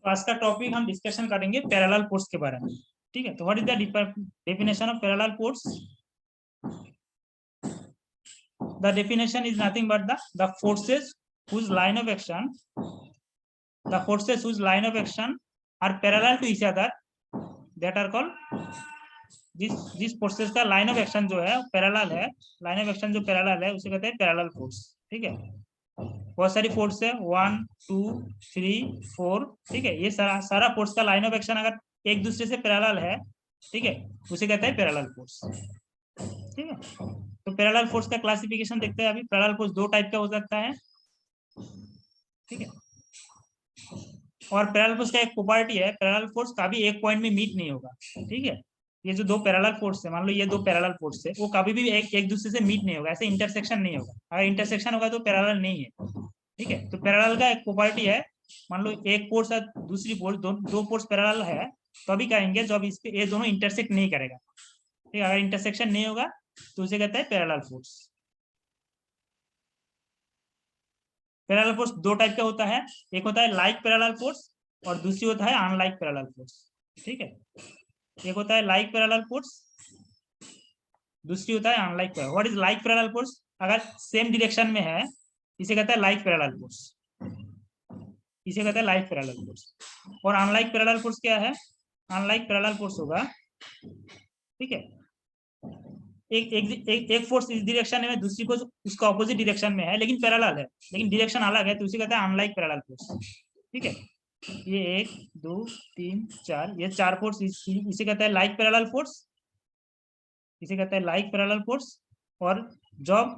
तो आज का टॉपिक हम डिस्कशन करेंगे पैरेलल फोर्स के बारे में। ठीक है, तो what is the definition of parallel force? The definition is nothing but the forces whose line of action are parallel to each other that are called जिस फोर्सेस का लाइन ऑफ एक्शन जो है पैरेलल है, line of action जो parallel है उसे कहते हैं पैरेलल फोर्स। ठीक है, बहुत सारी फोर्स है 1 2 3 4। ठीक है, ये सारा फोर्स का लाइन ऑफ एक्शन अगर एक दूसरे से पैरेलल है, ठीक है, उसे कहते हैं पैरेलल फोर्स। ठीक है, तो पैरेलल फोर्स का क्लासिफिकेशन देखते हैं। अभी पैरेलल फोर्स दो टाइप का हो सकता है। ठीक है, और पैरेलल फोर्स का एक प्रॉपर्टी है, पैरेलल फोर्स कभी एक पॉइंट में मीट नहीं होगा। ठीक है, ये जो दो पैरेलल फोर्स है, मान लो ये दो पैरेलल फोर्स है, वो कभी भी एक दूसरे से मीट नहीं होगा, ऐसे इंटरसेक्शन नहीं होगा। अगर इंटरसेक्शन होगा तो पैरेलल नहीं है। ठीक है, तो पैरेलल का एक प्रॉपर्टी है, मान लो एक फोर्स और दूसरी फोर्स दो फोर्स पैरेलल है तो अभी कहेंगे जब इस पे ये दोनों इंटरसेक्ट नहीं करेगा। ठीक है, अगर इंटरसेक्शन नहीं होगा तो उसे कहते हैं पैरेलल फोर्स। पैरेलल फोर्स दो टाइप का होता है, एक होता है लाइक पैरेलल फोर्स और दूसरी होता है अनलाइक पैरेलल फोर्स। ठीक है, एक होता है लाइक पैरेलल फोर्स, दूसरी होता है unlike parallel. What is like parallel force? अगर सेम डायरेक्शन में है इसे कहता है लाइक पैरेलल फोर्स, इसे कहता है लाइक पैरेलल फोर्स। और अनलाइक पैरेलल फोर्स क्या है? अनलाइक पैरेलल फोर्स होगा, ठीक है, एक फोर्स इस डायरेक्शन में, दूसरी को उसका ऑपोजिट डायरेक्शन में है लेकिन पैरेलल है, लेकिन डायरेक्शन अलग है, तो उसे कहता है अनलाइक पैरेलल फोर्स। ठीक है, ये 1 2 3 4 ये चार फोर्स इसे कहता है लाइक पैरेलल फोर्स, इसे कहता है लाइक पैरेलल फोर्स। और जब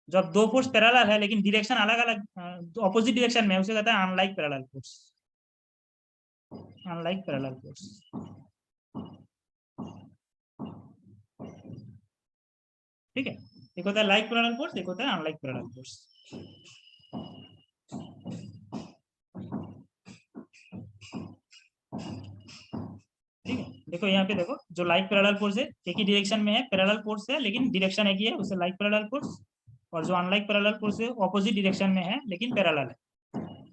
जब दो फोर्स पैरेलल है लेकिन डायरेक्शन अलग अलग ऑपोजिट डायरेक्शन में है उसे कहता है unlike parallel force, unlike parallel force. ठीक है, एक होता है लाइक पैरेलल फोर्स, एक होता है अनलाइक पैरेलल फोर्स। ठीक है, देखो यहाँ पे देखो, जो लाइक पैरेलल फोर्स है एक ही डायरेक्शन में है, पैरेलल फोर्स है लेकिन डायरेक्शन एक ही है, उसे लाइक पैरेलल फोर्स। और जो अनलाइक पैरेलल फोर्स है ऑपोजिट डायरेक्शन में है लेकिन पैरेलल है।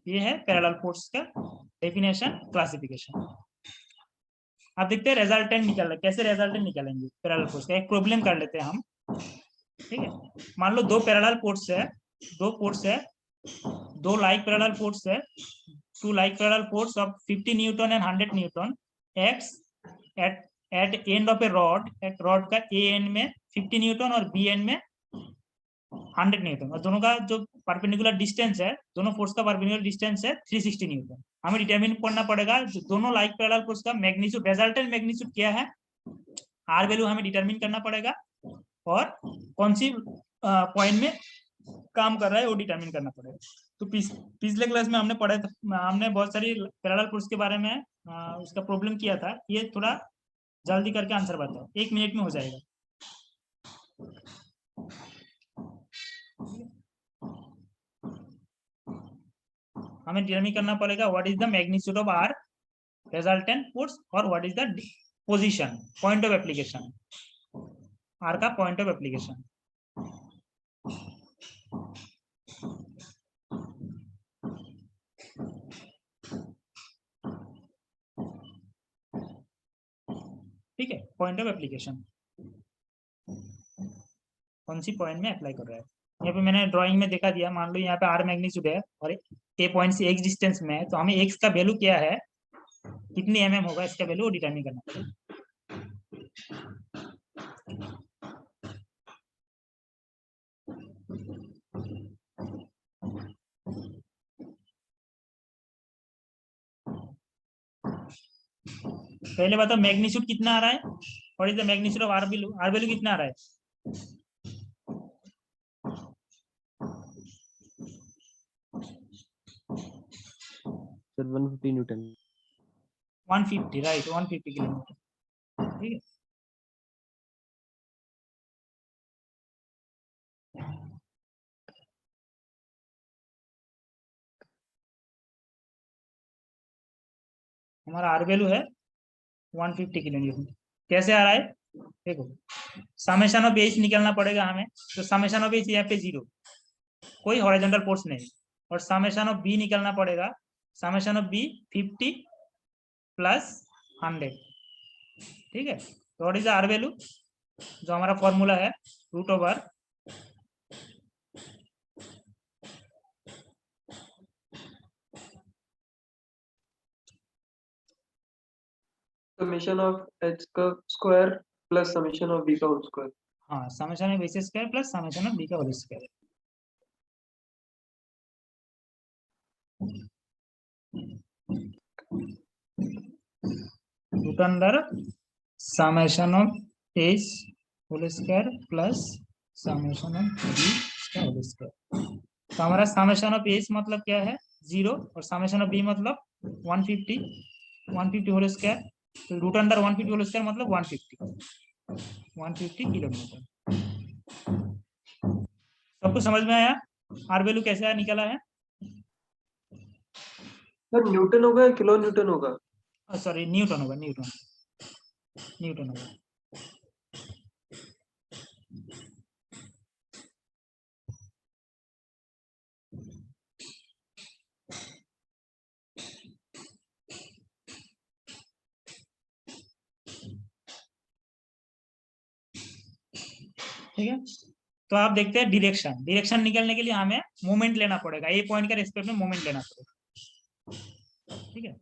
ये है पैरेलल फोर्स का डेफिनेशन, क्लासिफिकेशन। आप देखते हैं रिजल्टेंट निकल रहा है, कैसे रिजल्टेंट निकालेंगे पैरेलल फोर्स का। एक प्रॉब्लम कर लेते हैं हम। ठीक है, मान लो दो पैरेलल फोर्स है, दो लाइक पैरेलल फोर्स है, two like parallel force of 50 newton and 100 newton acts at end of a rod, एक रॉड का ए एंड में 50 न्यूटन और बी एंड में 100 न्यूटन, और दोनों का जो परपेंडिकुलर डिस्टेंस है, दोनों फोर्स का परपेंडिकुलर डिस्टेंस है 360 न्यूटन। हमें डिटरमिन करना पड़ेगा जो दोनों लाइक पैरेलल फोर्स का मैग्नीट्यूड, रिजल्टेंट मैग्नीट्यूड क्या है, आर वैल्यू हमें डिटरमिन करना पड़ेगा, और कौन सी पॉइंट में काम कर रहा है वो डिटरमिन करना पड़ेगा। तो पिछले क्लास में हमने पढ़ा था, हमने बहुत सारी पैरेलल फोर्स के बारे में उसका प्रॉब्लम किया था। ये थोड़ा जल्दी करके आंसर बताओ, 1 मिनट में हो जाएगा। हमें डिटरमिन करना पड़ेगा what is the magnitude of R resultant force और what is the position, point of application, R का पॉइंट ऑफ एप्लीकेशन। ठीक है, पॉइंट ऑफ एप्लीकेशन कौन सी पॉइंट में अप्लाई कर रहा है। यहाँ पे मैंने ड्राइंग में देखा दिया, मान लो यहाँ पे आर मैग्नीट्यूड है और ए पॉइंट से एक्स डिस्टेंस में है, तो हमें एक्स का वैल्यू क्या है, कितनी एमएम होगा, इसका वैल्यू डिटरमिन करना पड़ेगा। पहले बताओ मैग्नीट्यूड कितना आ रहा है, what is the magnitude of R value, R value कितना आ रहा है? Sir 150 newton. 150, right, 150 kilometre. ठीक है, हमारा आर वैल्यू है 150 किलोमीटर। कैसे आ रहा है देखो, समेशन ऑफ एच निकालना पड़ेगा हमें, तो समेशन ऑफ एच यहाँ पे 0, कोई हॉरिजॉन्टल फोर्स नहीं, और समेशन ऑफ बी निकालना पड़ेगा, समेशन ऑफ बी 50 प्लस 100, ठीक है। तो व्हाट इज आर वैल्यू, जो हमारा फॉर्मूला है root over summation of h का square plus summation of b का होल स्क्वायर। हाँ, summation of A square plus summation of B का whole square. Root under summation of H whole square plus summation of B का whole square. तो हमारा summation of H मतलब क्या है 0 और समेशन ऑफ बी मतलब 150 होल स्क्वायर। तो रूट अंडर 150 होल स्क्वायर मतलब 150 किलोमीटर। सबको समझ में आया आर वैल्यू कैसे निकला है? सर न्यूटन होगा या किलो न्यूटन होगा? सॉरी न्यूटन होगा, न्यूटन होगा। ठीक है, तो आप देखते हैं डायरेक्शन निकलने के लिए हमें मोमेंट लेना पड़ेगा, ए पॉइंट के रिस्पेक्ट में मोमेंट लेना पड़ेगा, ठीक है।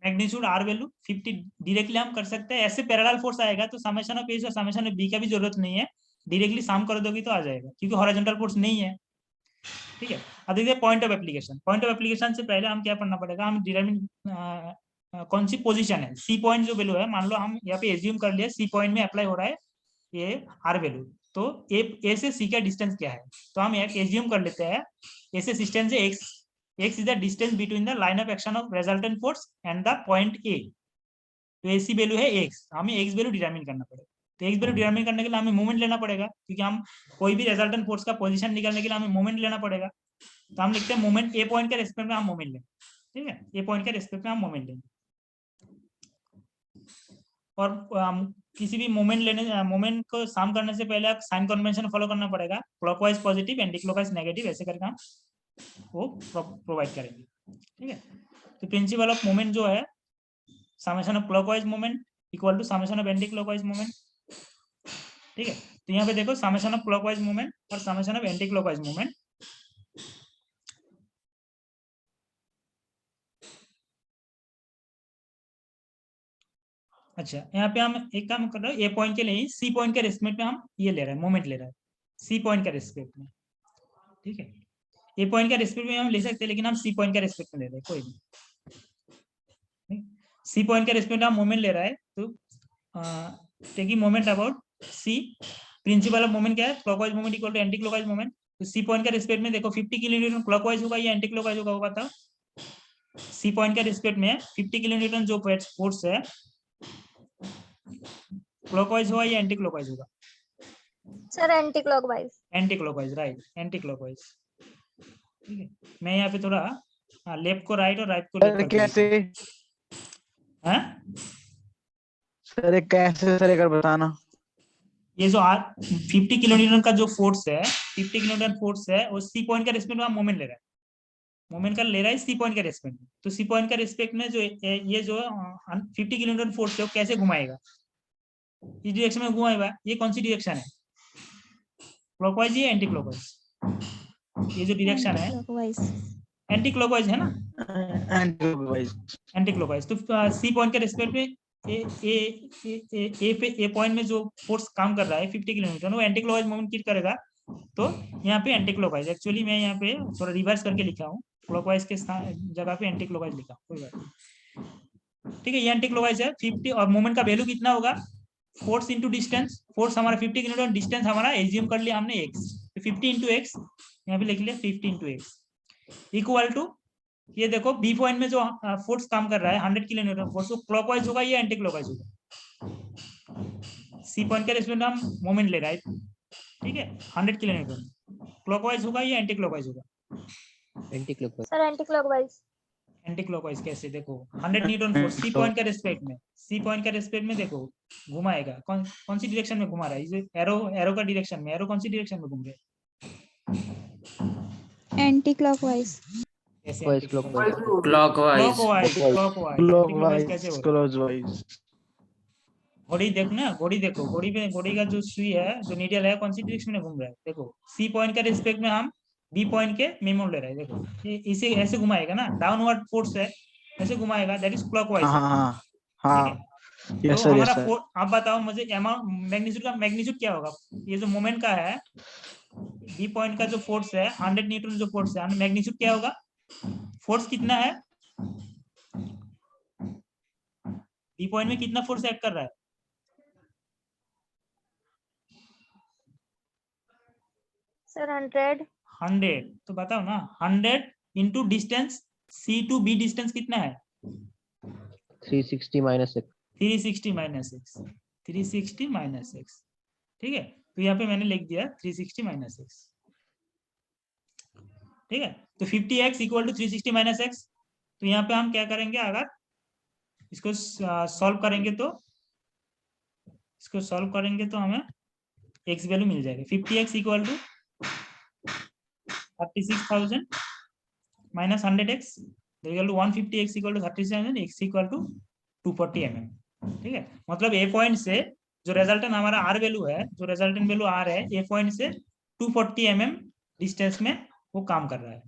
मैग्नीट्यूड आर वैल्यू 50 डायरेक्टली हम कर सकते हैं। ऐसे पैरेलल फोर्स आएगा तो समेशन ऑफ ए और समेशन ऑफ बी का भी जरूरत नहीं है, डायरेक्टली सम कर दोगी तो आ जाएगा क्योंकि हॉरिजॉन्टल फोर्स नहीं है, ठीक है। अब देखिए point of application. Point of application से पहले हम क्या पढ़ना पड़ेगा, हम डिटरमिन कौन सी पोजीशन है, सी पॉइंट जो वैल्यू है, मान लो हम यहाँ पे एज्यूम कर लिया सी पॉइंट में अप्लाई हो रहा है ये आर वैल्यू, तो ए से सी का डिस्टेंस क्या है, तो हम एज्यूम कर लेते हैं ए से डिस्टेंस है x, x is the distance between the line of action of resultant force and the point A। तो AC वैल्यू है x, हमें x वैल्यू डिटरमिन करना पड़ेगा। तो x वैल्यू डिटरमिन करने के लिए हमें मोमेंट लेना पड़ेगा, क्योंकि हम कोई भी रिजल्टेंट फोर्स का पोजीशन निकालने के लिए हमें मोमेंट लेना पड़ेगा। तो हम लिखते हैं मोमेंट ए पॉइंट के रिस्पेक्ट में हम मोमेंट लेंगे, ठीक है, ए पॉइंट के रिस्पेक्ट में हम मोमेंट लेंगे। और किसी भी मोमेंट को सम करने से पहले आप साइन कन्वेंशन फॉलो करना पड़ेगा, clockwise positive, anti clockwise negative, ऐसे करके हम वो प्रोवाइड करेंगे, ठीक है। तो प्रिंसिपल ऑफ मोमेंट जो है summation of clockwise moment equal to summation of anti clockwise moment, ठीक है। तो यहाँ पे देखो समेशन ऑफ क्लॉकवाइज मोमेंट और summation of anti clockwise moment. अच्छा, यहाँ पे हम एक काम कर रहे हैं, ए पॉइंट के लिए सी पॉइंट के रिस्पेक्ट में हम ये ले रहे हैं, मोमेंट ले रहे हैं सी पॉइंट के रिस्पेक्ट में, ठीक है। ए पॉइंट का रिस्पेक्ट में हम ले सकते हैं, लेकिन हम सी पॉइंट का रिस्पेक्ट में ले रहे हैं, कोई नहीं। सी पॉइंट के रिस्पेक्ट में हम मोमेंट ले रहा है, तो taking moment about C, principle of moment क्या है, clockwise moment equal to anti clockwise moment. तो सी पॉइंट के रिस्पेक्ट में देखो 50 किलोन्यूटन क्लॉकवाइज होगा या एंटी क्लॉकवाइज होगा, वो बताओ। सी पॉइंट के रिस्पेक्ट में 50 किलोन्यूटन जो फोर्स है क्लॉकवाइज होगा या एंटी क्लॉकवाइज होगा? Sir anti clockwise. Anti clockwise, right, anti clockwise, ठीक है। मैं यहाँ पे थोड़ा लेफ्ट को राइट और राइट को लेफ्ट करके कैसे हैं सर, कैसे सर एक बार बताना। ये जो 50 किलोन्यूटन का जो फोर्स है, 50 किलोन्यूटन फोर्स है, वो सी पॉइंट का रिस्पेक्ट में हम मोमेंट ले रहा है, मोमेंट का ले रहा है सी पॉइंट के रिस्पेक्ट में। तो सी पॉइंट का रिस्पेक्ट में जो ये जो 50 किलोन्यूटन फोर्स है वो कैसे घुमाएगा, इस डायरेक्शन में घुमाएगा। ये कौन सी डायरेक्शन है, क्लॉकवाइज या एंटी क्लॉकवाइज? ये जो डायरेक्शन है एंटी क्लॉकवाइज है ना, एंटी क्लॉकवाइज। तो सी पॉइंट के रिस्पेक्ट में ए पॉइंट में जो फोर्स काम कर रहा है 50 किलोमीटर, वो एंटी क्लॉकवाइज मोमेंट क्रिएट करेगा। तो यहाँ पे एंटी क्लॉकवाइज, एक्चुअली मैं यहाँ पे थोड़ा रिवर्स करके लिखा हूँ, क्लॉकवाइज के जगह पे एंटी क्लॉकवाइज लिखा हूँ, कोई बात नहीं, ठीक है। ये एंटी क्लॉकवाइज है 50, और मोमेंट का वैल्यू कितना होगा, फोर्स इंटू डिस्टेंस। फोर्स हमारा 50 किलोमीटर, डिस्टेंस हमारा एज्यूम कर लिया हमने x, तो 50 इंटू एक्स, यहाँ पे लिख लिया 50 इंटू एक्स इक्वल टू, ये देखो बी पॉइंट में जो फोर्स काम कर रहा है 100 किलोमीटर फोर्स, वो क्लॉकवाइज होगा या एंटी क्लॉकवाइज होगा? सी पॉइंट के रिस्पेक्ट में हम मोमेंट ले रहा है, ठीक है, 100 किलोमीटर, क्लॉकवाइज होगा या एंटी क्लॉकवाइज होगा? Anti clockwise. Sir anti clockwise. Anti clockwise कैसे, देखो 100 न्यूटन फोर्स सी पॉइंट के रिस्पेक्ट में, सी पॉइंट के रिस्पेक्ट में देखो घुमाएगा, कौन सी डायरेक्शन में घुमा रहा है, एरो का डायरेक्शन में, एरो कौन सी डायरेक्शन में घूम रहे हैं? Anti clockwise. कैसे Clockwise, anti-clockwise? clockwise. Clockwise. Clockwise clockwise कैसे Clockwise, होगा? clockwise. घड़ी देखो ना, घड़ी देखो, घड़ी पे घड़ी का जो सुई है, जो नीडल है, कौन सी डायरेक्शन में घूम रहा है? देखो सी पॉइंट के रिस्पेक्ट में हम बी पॉइंट के मेमोर ले रहे हैं। देखो ये इसे ऐसे घुमाएगा ना, डाउनवर्ड फोर्स है, ऐसे घुमाएगा, दैट इज क्लॉकवाइज। हाँ हाँ ठीक है, हाँ. तो Yes sir, हमारा yes sir. फोर्स, आप बताओ मुझे, अमाउंट मैग्नीट्यूड का मैग्नीट्यूड क्या होगा? ये जो मोमेंट का है, बी पॉइंट का जो फोर्स है 100 न्यूटन जो फोर्स है, मैग्नीट्यूड क्या होगा? फोर्स कितना है बी पॉइंट में, कितना फोर्स एक्ट कर रहा है? सर 100। 100। तो बताओ ना, 100 into distance C to B, distance कितना है? 360 minus 6. 360 minus X, 360 minus X. ठीक है, तो यहाँ पे मैंने लिख दिया 360 माइनस एक्स। ठीक है, तो 50x equal to 360 minus x. तो यहाँ पे हम क्या करेंगे, अगर इसको सॉल्व करेंगे तो, इसको सॉल्व करेंगे तो हमें एक्स वैल्यू मिल जाएगी। 50x equal to 36,000 minus 100x equal to 150x equal to 36,000, x equal to 240 mm। ठीक है, मतलब ए पॉइंट से जो रिजल्टेंट हमारा आर वैल्यू है, जो रिजल्टेंट वैल्यू आर है, ए पॉइंट से 240 mm डिस्टेंस में वो काम कर रहा है।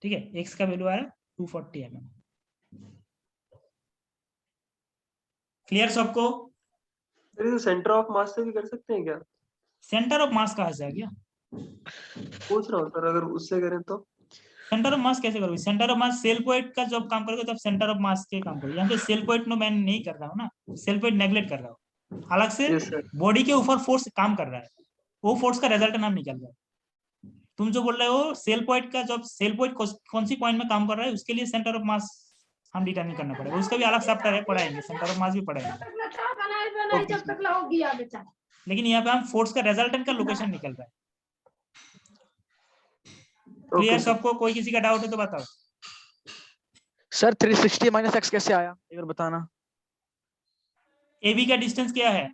ठीक है, एक्स का वैल्यू आ रहा है 240 mm। क्लियर सबको? सर ये सेंटर ऑफ मास से भी कर सकते हैं क्या? सेंटर ऑफ मास कहाँ से आ गया? पूछ रहा हूँ सर, अगर उससे करें तो। सेंटर ऑफ मास कैसे करोगे? Centre of mass cell point का जब काम करोगे तब सेंटर ऑफ मास के काम करोगे। यहाँ पे सेल पॉइंट नो मैं नहीं कर रहा हूँ ना, सेल पॉइंट नेग्लेक्ट कर रहा हूँ। अलग से यस सर। बॉडी के ऊपर फोर्स काम कर रहा है, वो फोर्स का रिजल्ट नाम निकल रहा है। तुम जो बोल रहे हो सेल पॉइंट का, जब सेल पॉइंट कौन सी पॉइंट में काम कर रहा है, उसके लिए सेंटर ऑफ मास हम डिटरमिन करना पड़ेगा। उसका भी अलग चैप्टर है, पढ़ाएंगे, सेंटर ऑफ मास भी पढ़ाएंगे। Okay sir. लेकिन यहाँ पे हम फोर्स का रिजल्टेंट का लोकेशन निकल रहा है। Okay clear sir. सबको? कोई किसी का डाउट है तो बताओ। सर 360 minus x कैसे आया, एक बार बताना. ए बी का डिस्टेंस क्या है?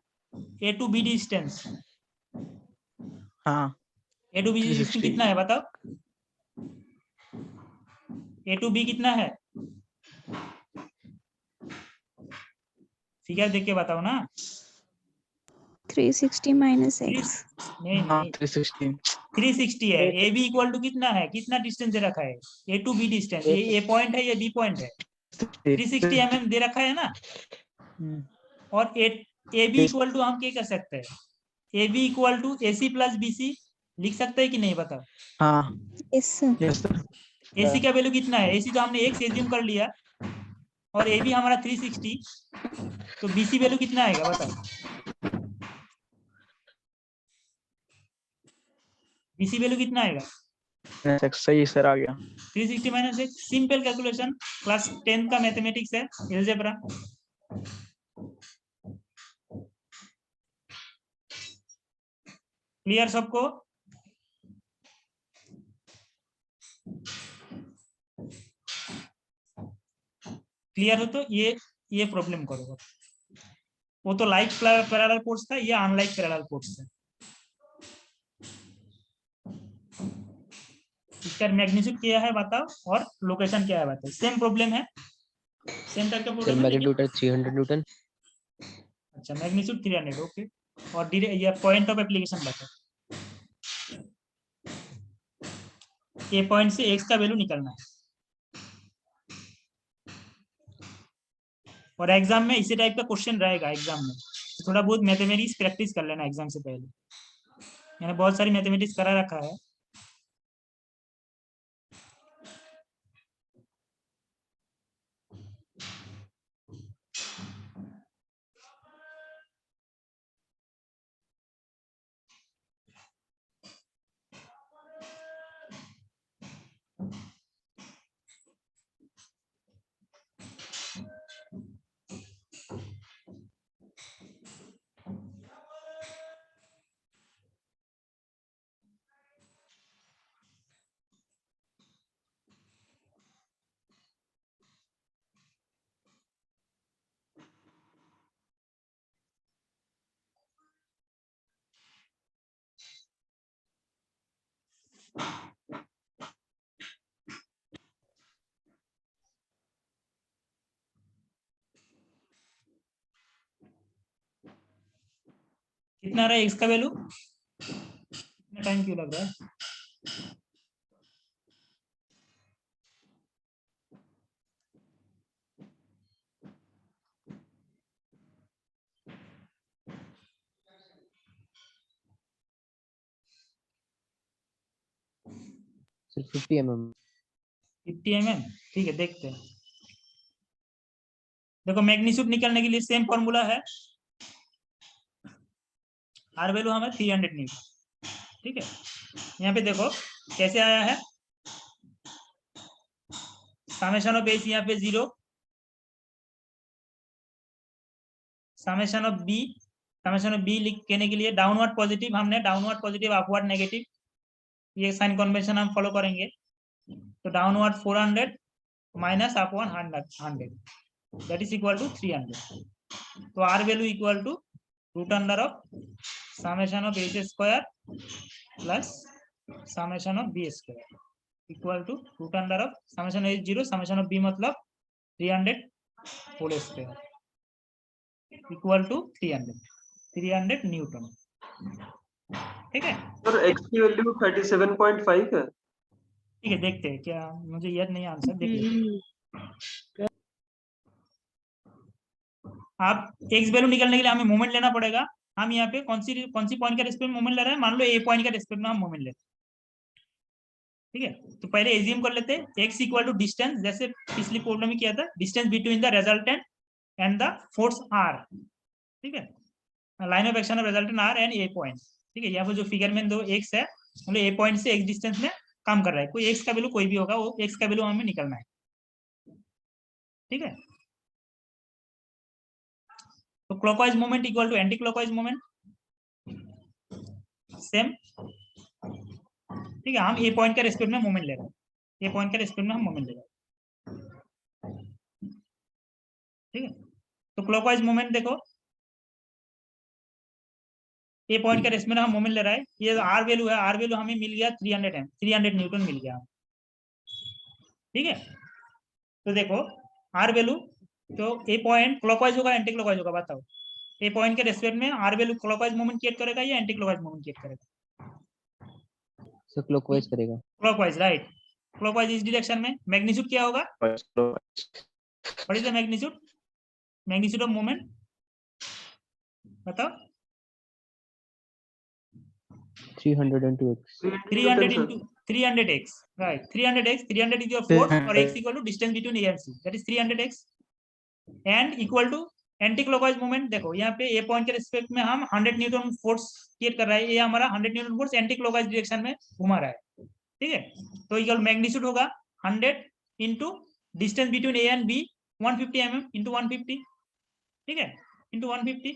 ए टू बी डिस्टेंस, हाँ. ए टू बी डिस्टेंस 360. कितना है बताओ? ए टू बी कितना है? फिगर देख के बताओ ना। 360 minus x। नहीं हाँ नहीं, 360. 360 है। ए बी इक्वल टू कितना है, कितना डिस्टेंस दे रखा है? ए टू बी डिस्टेंस, ये ए पॉइंट है, ये बी पॉइंट है। 360 mm दे रखा है ना। और ए बी इक्वल टू हम क्या कर सकते हैं? A B equal to A C plus B C लिख सकते हैं कि नहीं बताओ? हाँ. Yes sir. Yes sir. A C का वैल्यू कितना है? ए सी तो हमने एक से एज्यूम कर लिया, और ए बी हमारा 360, तो बी सी वैल्यू कितना आएगा बताओ? बी सी वैल्यू कितना आएगा? Minus x सही सर, आ गया. 360 माइनस एक, सिंपल कैलकुलेशन, क्लास 10 का मैथमेटिक्स है, एलजेब्रा। क्लियर सबको? क्लियर हो तो ये प्रॉब्लम करो। वो तो लाइक पैरेलल फोर्स था, ये अनलाइक पैरेलल फोर्स है। इसका मैग्नीट्यूड क्या है बताओ, और लोकेशन क्या है बताओ। सेम प्रॉब्लम है, सेम टाइप का सर प्रॉब्लम है, लेकिन मैग्नीट्यूड है 300 न्यूटन। अच्छा मैग्नीट्यूड 300, ओके। और ये पॉइंट ऑफ एप्लीकेशन बताओ। ए पॉइंट से एक्स का वैल्यू निकलना है। और एग्जाम में इसी टाइप का क्वेश्चन रहेगा एग्जाम में, तो थोड़ा बहुत मैथमेटिक्स प्रैक्टिस कर लेना एग्जाम से पहले। मैंने बहुत सारी मैथमेटिक्स करा रखा है। कितना आ रहा है x का वैल्यू? इतना टाइम क्यों लग रहा है? सिर्फ 50 mm। 50 mm, ठीक है, देखते हैं। देखो मैग्नीट्यूड निकालने के लिए सेम फॉर्मूला है, आर वैल्यू हमें 300 न्यूटन, ठीक है। यहाँ पे देखो कैसे आया है, समेशन ऑफ एस यहाँ पे 0, summation of B, summation of B लिख कहने के लिए डाउनवर्ड पॉजिटिव, हमने डाउनवर्ड पॉजिटिव अपवर्ड नेगेटिव, ये साइन कन्वेंशन हम फॉलो करेंगे। तो downward 400 minus upward 100, that is equal to 300। तो R value equal to root under of summation of H square plus summation of B square equal to root under of summation H 0, summation of B मतलब 300 whole square equal to 300 Newton, ठीक है। Sir x की value 37.5 है। ठीक है, देखते हैं, क्या मुझे याद नहीं आंसर, देख लेते हैं। आप एक्स वैल्यू निकलने के लिए हमें मोमेंट लेना पड़ेगा। हम यहाँ पे कौन सी पॉइंट का रेस्पेक्ट में मोमेंट ले रहे हैं, मान लो ए पॉइंट का रेस्पेक्ट में हम मोमेंट लेते हैं, ठीक है। तो पहले एज्यूम कर लेते हैं एक्स इक्वल टू डिस्टेंस, जैसे पिछली प्रॉब्लम में किया था, distance between the resultant and the force R, ठीक है, line of action of resultant R and A point, ठीक है। यहाँ पर जो फिगर में दो एक्स है, मतलब ए पॉइंट से एक्स डिस्टेंस में काम कर रहा है, कोई एक्स का वैल्यू कोई भी होगा, वो एक्स का वैल्यू हमें निकलना है, ठीक है। तो clockwise moment equal to anti clockwise moment, same, ठीक है। हम ए पॉइंट के रेस्पेक्ट में मोमेंट ले रहे हैं, ए पॉइंट के रेस्पेक्ट में हम मोमेंट ले रहे हैं, ठीक है। तो क्लॉकवाइज मोमेंट देखो, ए पॉइंट के रेस्पेक्ट में हम मोमेंट ले रहा है, ये आर वैल्यू है, आर वैल्यू हमें मिल गया 300 न्यूटन मिल गया, ठीक है। तो देखो आर वैल्यू, तो ए पॉइंट क्लॉकवाइज होगा एंटी क्लॉकवाइज होगा, बताओ ए पॉइंट के रेस्पेक्ट में R value clockwise moment create करेगा या एंटी क्लॉकवाइज मोमेंट क्रिएट करेगा? सर क्लॉकवाइज करेगा। Clockwise, right. क्लॉकवाइज इस डायरेक्शन में मैग्नीट्यूड क्या होगा? What is the magnitude, magnitude of moment बताओ? 302x। 300 into 300x, right? 300x, 300 is your force, or x equal to distance between A and C, that is 300x, and equal to anti-clockwise moment. देखो यहाँ पे ए point के respect में हम 100 Newton force create कर रहा है, ये हमारा 100 न्यूटन फोर्स एंटी-क्लॉकवाइज डायरेक्शन में घुमा रहा है, ठीक है। तो इक्वल मैग्नीट्यूड होगा 100 into distance between A and B 150 mm into 150, ठीक है, into 150।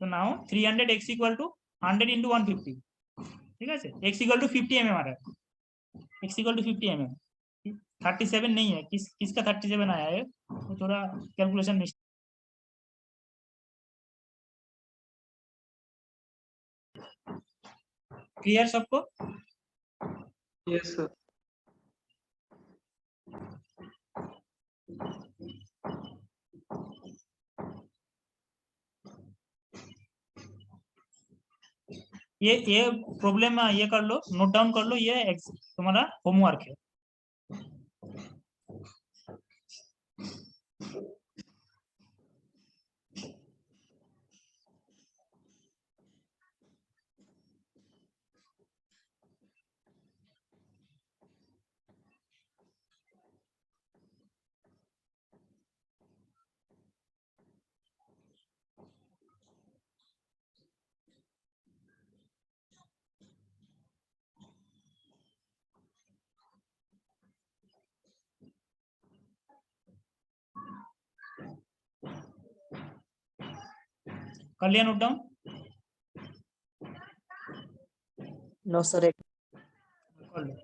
तो now 300x equal to 100 into 150, ठीक है। x इक्वल टू 50 mm आ रहा है, x इक्वल टू 50 mm, 37 नहीं है, किसका 37 आया है, तो थोड़ा कैलकुलेशन मिस्टेक। क्लियर सबको? Yes sir. ये प्रॉब्लम ये कर लो, नोट डाउन कर लो, ये तुम्हारा होमवर्क है। कर लिया नोट डाउन? No sir. कर लो।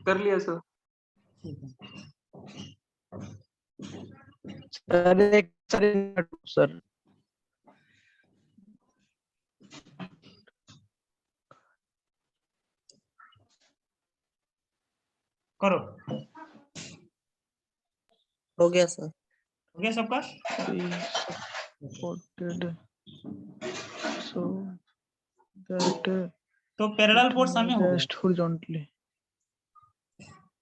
कर लिया सर। सर करो। हो गया सर। हो गया सबका? supported so that तो पैरेलल फोर्स हमें हो गया, rest horizontally.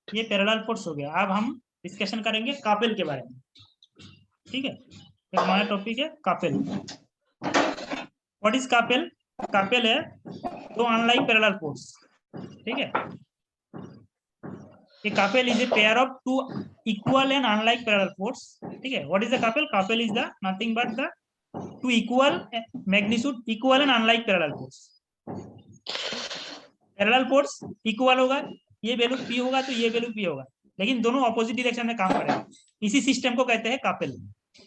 ये पैरेलल फोर्स हो गया। अब हम डिस्कशन करेंगे कापेल के बारे में, ठीक है? एक हमारा टॉपिक है कापेल। व्हाट इज कापेल? कापेल है दो अनलाइक पैरेलल फोर्स, ठीक है? A couple is a pair of two equal and unlike parallel force, ठीक है? What is the couple? Couple is the nothing but the two equal magnitude equal and unlike parallel force. Parallel force equal होगा, ये value p होगा तो ये value p होगा, लेकिन दोनों ऑपोजिट डायरेक्शन में काम करेंगे। इसी सिस्टम को कहते हैं कापेल,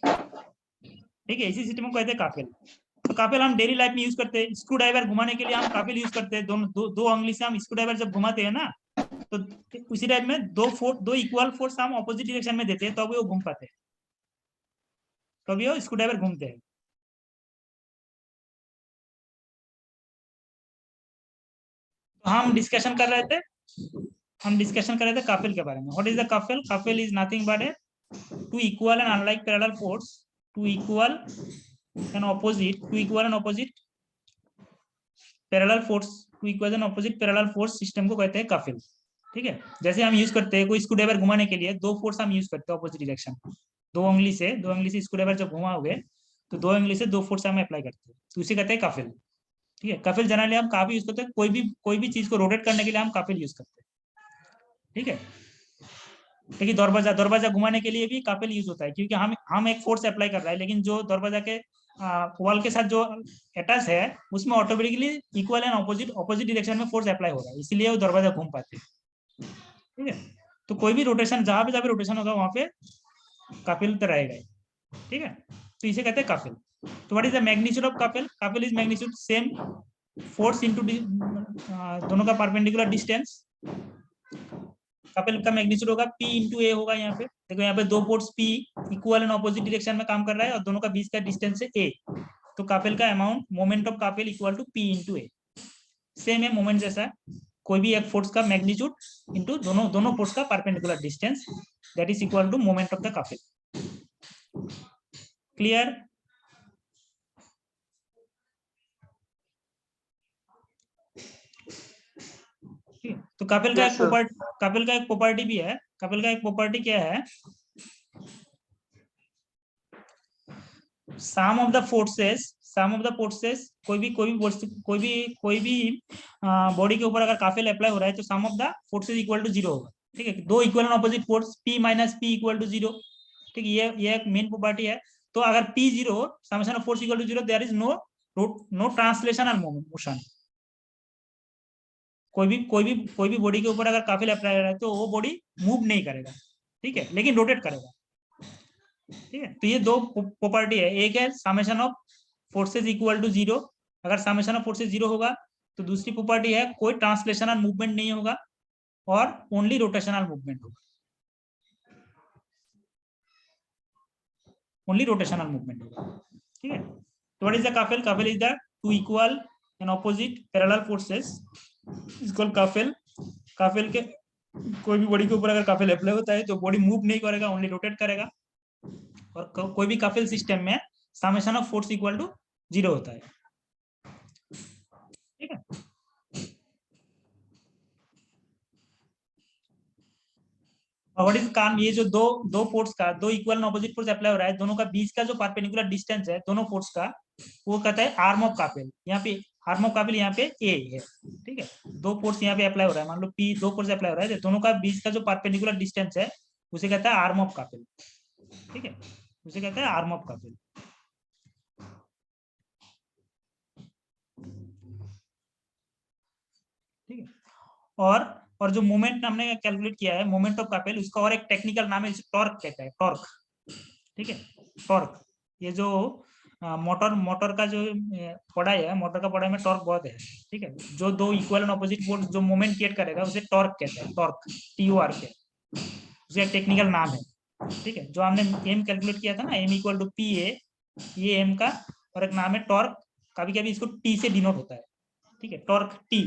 ठीक है? इसी सिस्टम को कहते हैं कापेल। तो कापेल हम डेली लाइफ में यूज करते हैं। स्क्रू ड्राइवर घुमाने के लिए हम कापेल यूज करते हैं। दोनों दो उंगली से हम स्क्रू ड्राइवर जब घुमाते हैं ना, तो उसी टाइप में दो इक्वल फोर्स हम ऑपोजिट डायरेक्शन में देते हैं, तो वो घूम पाते हैं, तभी वो स्क्रू ड्राइवर घूमते हैं। तो हम डिस्कशन कर रहे थे कापेल के बारे में। What is the couple? Couple is nothing but a two equal and unlike parallel force, two equal and opposite parallel force system को कहते हैं कापेल, ठीक है? जैसे हम यूज करते हैं कोई स्क्रू ड्राइवर घुमाने के लिए, दो फोर्स हम यूज करते हैं ऑपोजिट डायरेक्शन। दो उंगली से स्क्रू ड्राइवर जब घुमाओगे तो दो उंगली से दो फोर्स हम अप्लाई करते हैं, तो इसे कहते हैं कापेल, ठीक है? कापेल जनरली हम काफी यूज करते हैं, कोई भी चीज को रोटेट करने के लिए हम कापेल यूज करते हैं, ठीक है? लेकिन दरवाजा घुमाने के लिए भी कापेल यूज होता है, क्योंकि हम एक फोर्स अप्लाई कर रहा है, लेकिन जो दरवाजा के वॉल के साथ जो अटैच है उसमें automatically equal and opposite direction में फोर्स अप्लाई हो रहा है, इसलिए वो दरवाजा घूम पाते हैं, ठीक है? तो कोई भी रोटेशन, जहां पे रोटेशन होगा वहां पे कापेल तो रहेगा, ठीक है? तो इसे कहते हैं कापेल। तो what is the magnitude of कापेल? Couple is magnitude same force into दोनों का परपेंडिकुलर डिस्टेंस। कापेल का मैग्नीट्यूड होगा P इंटू ए होगा। यहाँ पे देखो, यहाँ पे दो force P equal and opposite direction में काम कर रहा है और दोनों का बीच का डिस्टेंस है A, तो कापेल का amount moment of couple equal to P into A. Same है मोमेंट जैसा, कोई भी एक फोर्स का मैग्नीट्यूड इनटू दोनों फोर्स का perpendicular distance, that is equal to moment of the couple. Clear? तो कापेल का एक प्रॉपर्टी भी है। कापेल का एक प्रॉपर्टी क्या है? सम ऑफ द फोर्सेस कोई भी बॉडी के ऊपर अगर कापेल अप्लाई हो रहा है तो sum of the forces equal to 0 होगा, ठीक है? दो equal and opposite force P minus P equal to 0, ठीक है? ये एक मेन प्रॉपर्टी है। तो अगर P 0, summation of force equal to 0, there is no translational motion. कोई भी बॉडी के ऊपर अगर कापेल अप्लाई हो रहा है तो वो बॉडी मूव नहीं करेगा, ठीक है? लेकिन रोटेट करेगा, ठीक है? तो ये दो प्रॉपर्टी है। एक है summation of forces equal to 0, अगर समेशन ऑफ फोर्सेस 0 होगा तो दूसरी प्रॉपर्टी है कोई ट्रांसलेशनल मूवमेंट नहीं होगा और ओनली रोटेशनल मूवमेंट होगा, ठीक है? तो what is the couple? Couple is the two equal and opposite parallel forces is called कापेल। कापेल के कोई भी बॉडी के ऊपर अगर कापेल अप्लाई होता है तो बॉडी मूव नहीं करेगा, ओनली रोटेट करेगा। और कोई भी कापेल सिस्टम में summation of force equal to 0 होता है, ठीक है? और व्हाट इज काम? ये जो दो equal and opposite force apply हो रहा है, दोनों का बीच का जो परपेंडिकुलर डिस्टेंस है दोनों फोर्स का, वो कहता है आर्म ऑफ कापेल। यहाँ पे आर्म ऑफ कापेल यहाँ पे A है, ठीक है? दो फोर्स यहाँ पे अप्लाई हो रहा है, मान लो P, दो फोर्स अप्लाई हो रहा है, दोनों का बीच का जो परपेंडिकुलर डिस्टेंस है उसे कहता है आर्म ऑफ कापेल, ठीक है? उसे कहता है आर्म ऑफ कापेल, ठीक है? और जो मोमेंट हमने कैलकुलेट किया है मोमेंट ऑफ कापेल, उसका और एक टेक्निकल नाम है, टॉर्क कहता है, टॉर्क, ठीक है? टॉर्क, ये जो मोटर मोटर का जो पढ़ाई है, मोटर का पढ़ाई में टॉर्क बहुत है, ठीक है। जो दो इक्वल एंड ऑपोजिट फोर्स जो मोमेंट क्रिएट करेगा उसे टॉर्क कहते हैं, टॉर्क, TORK, उसका एक टेक्निकल नाम है, ठीक है। जो हमने एम कैलकुलेट किया था ना, एम इक्वल टू PA, ये एम का और एक नाम है टॉर्क, कभी कभी इसको T से डिनोट होता है, ठीक है, टॉर्क T,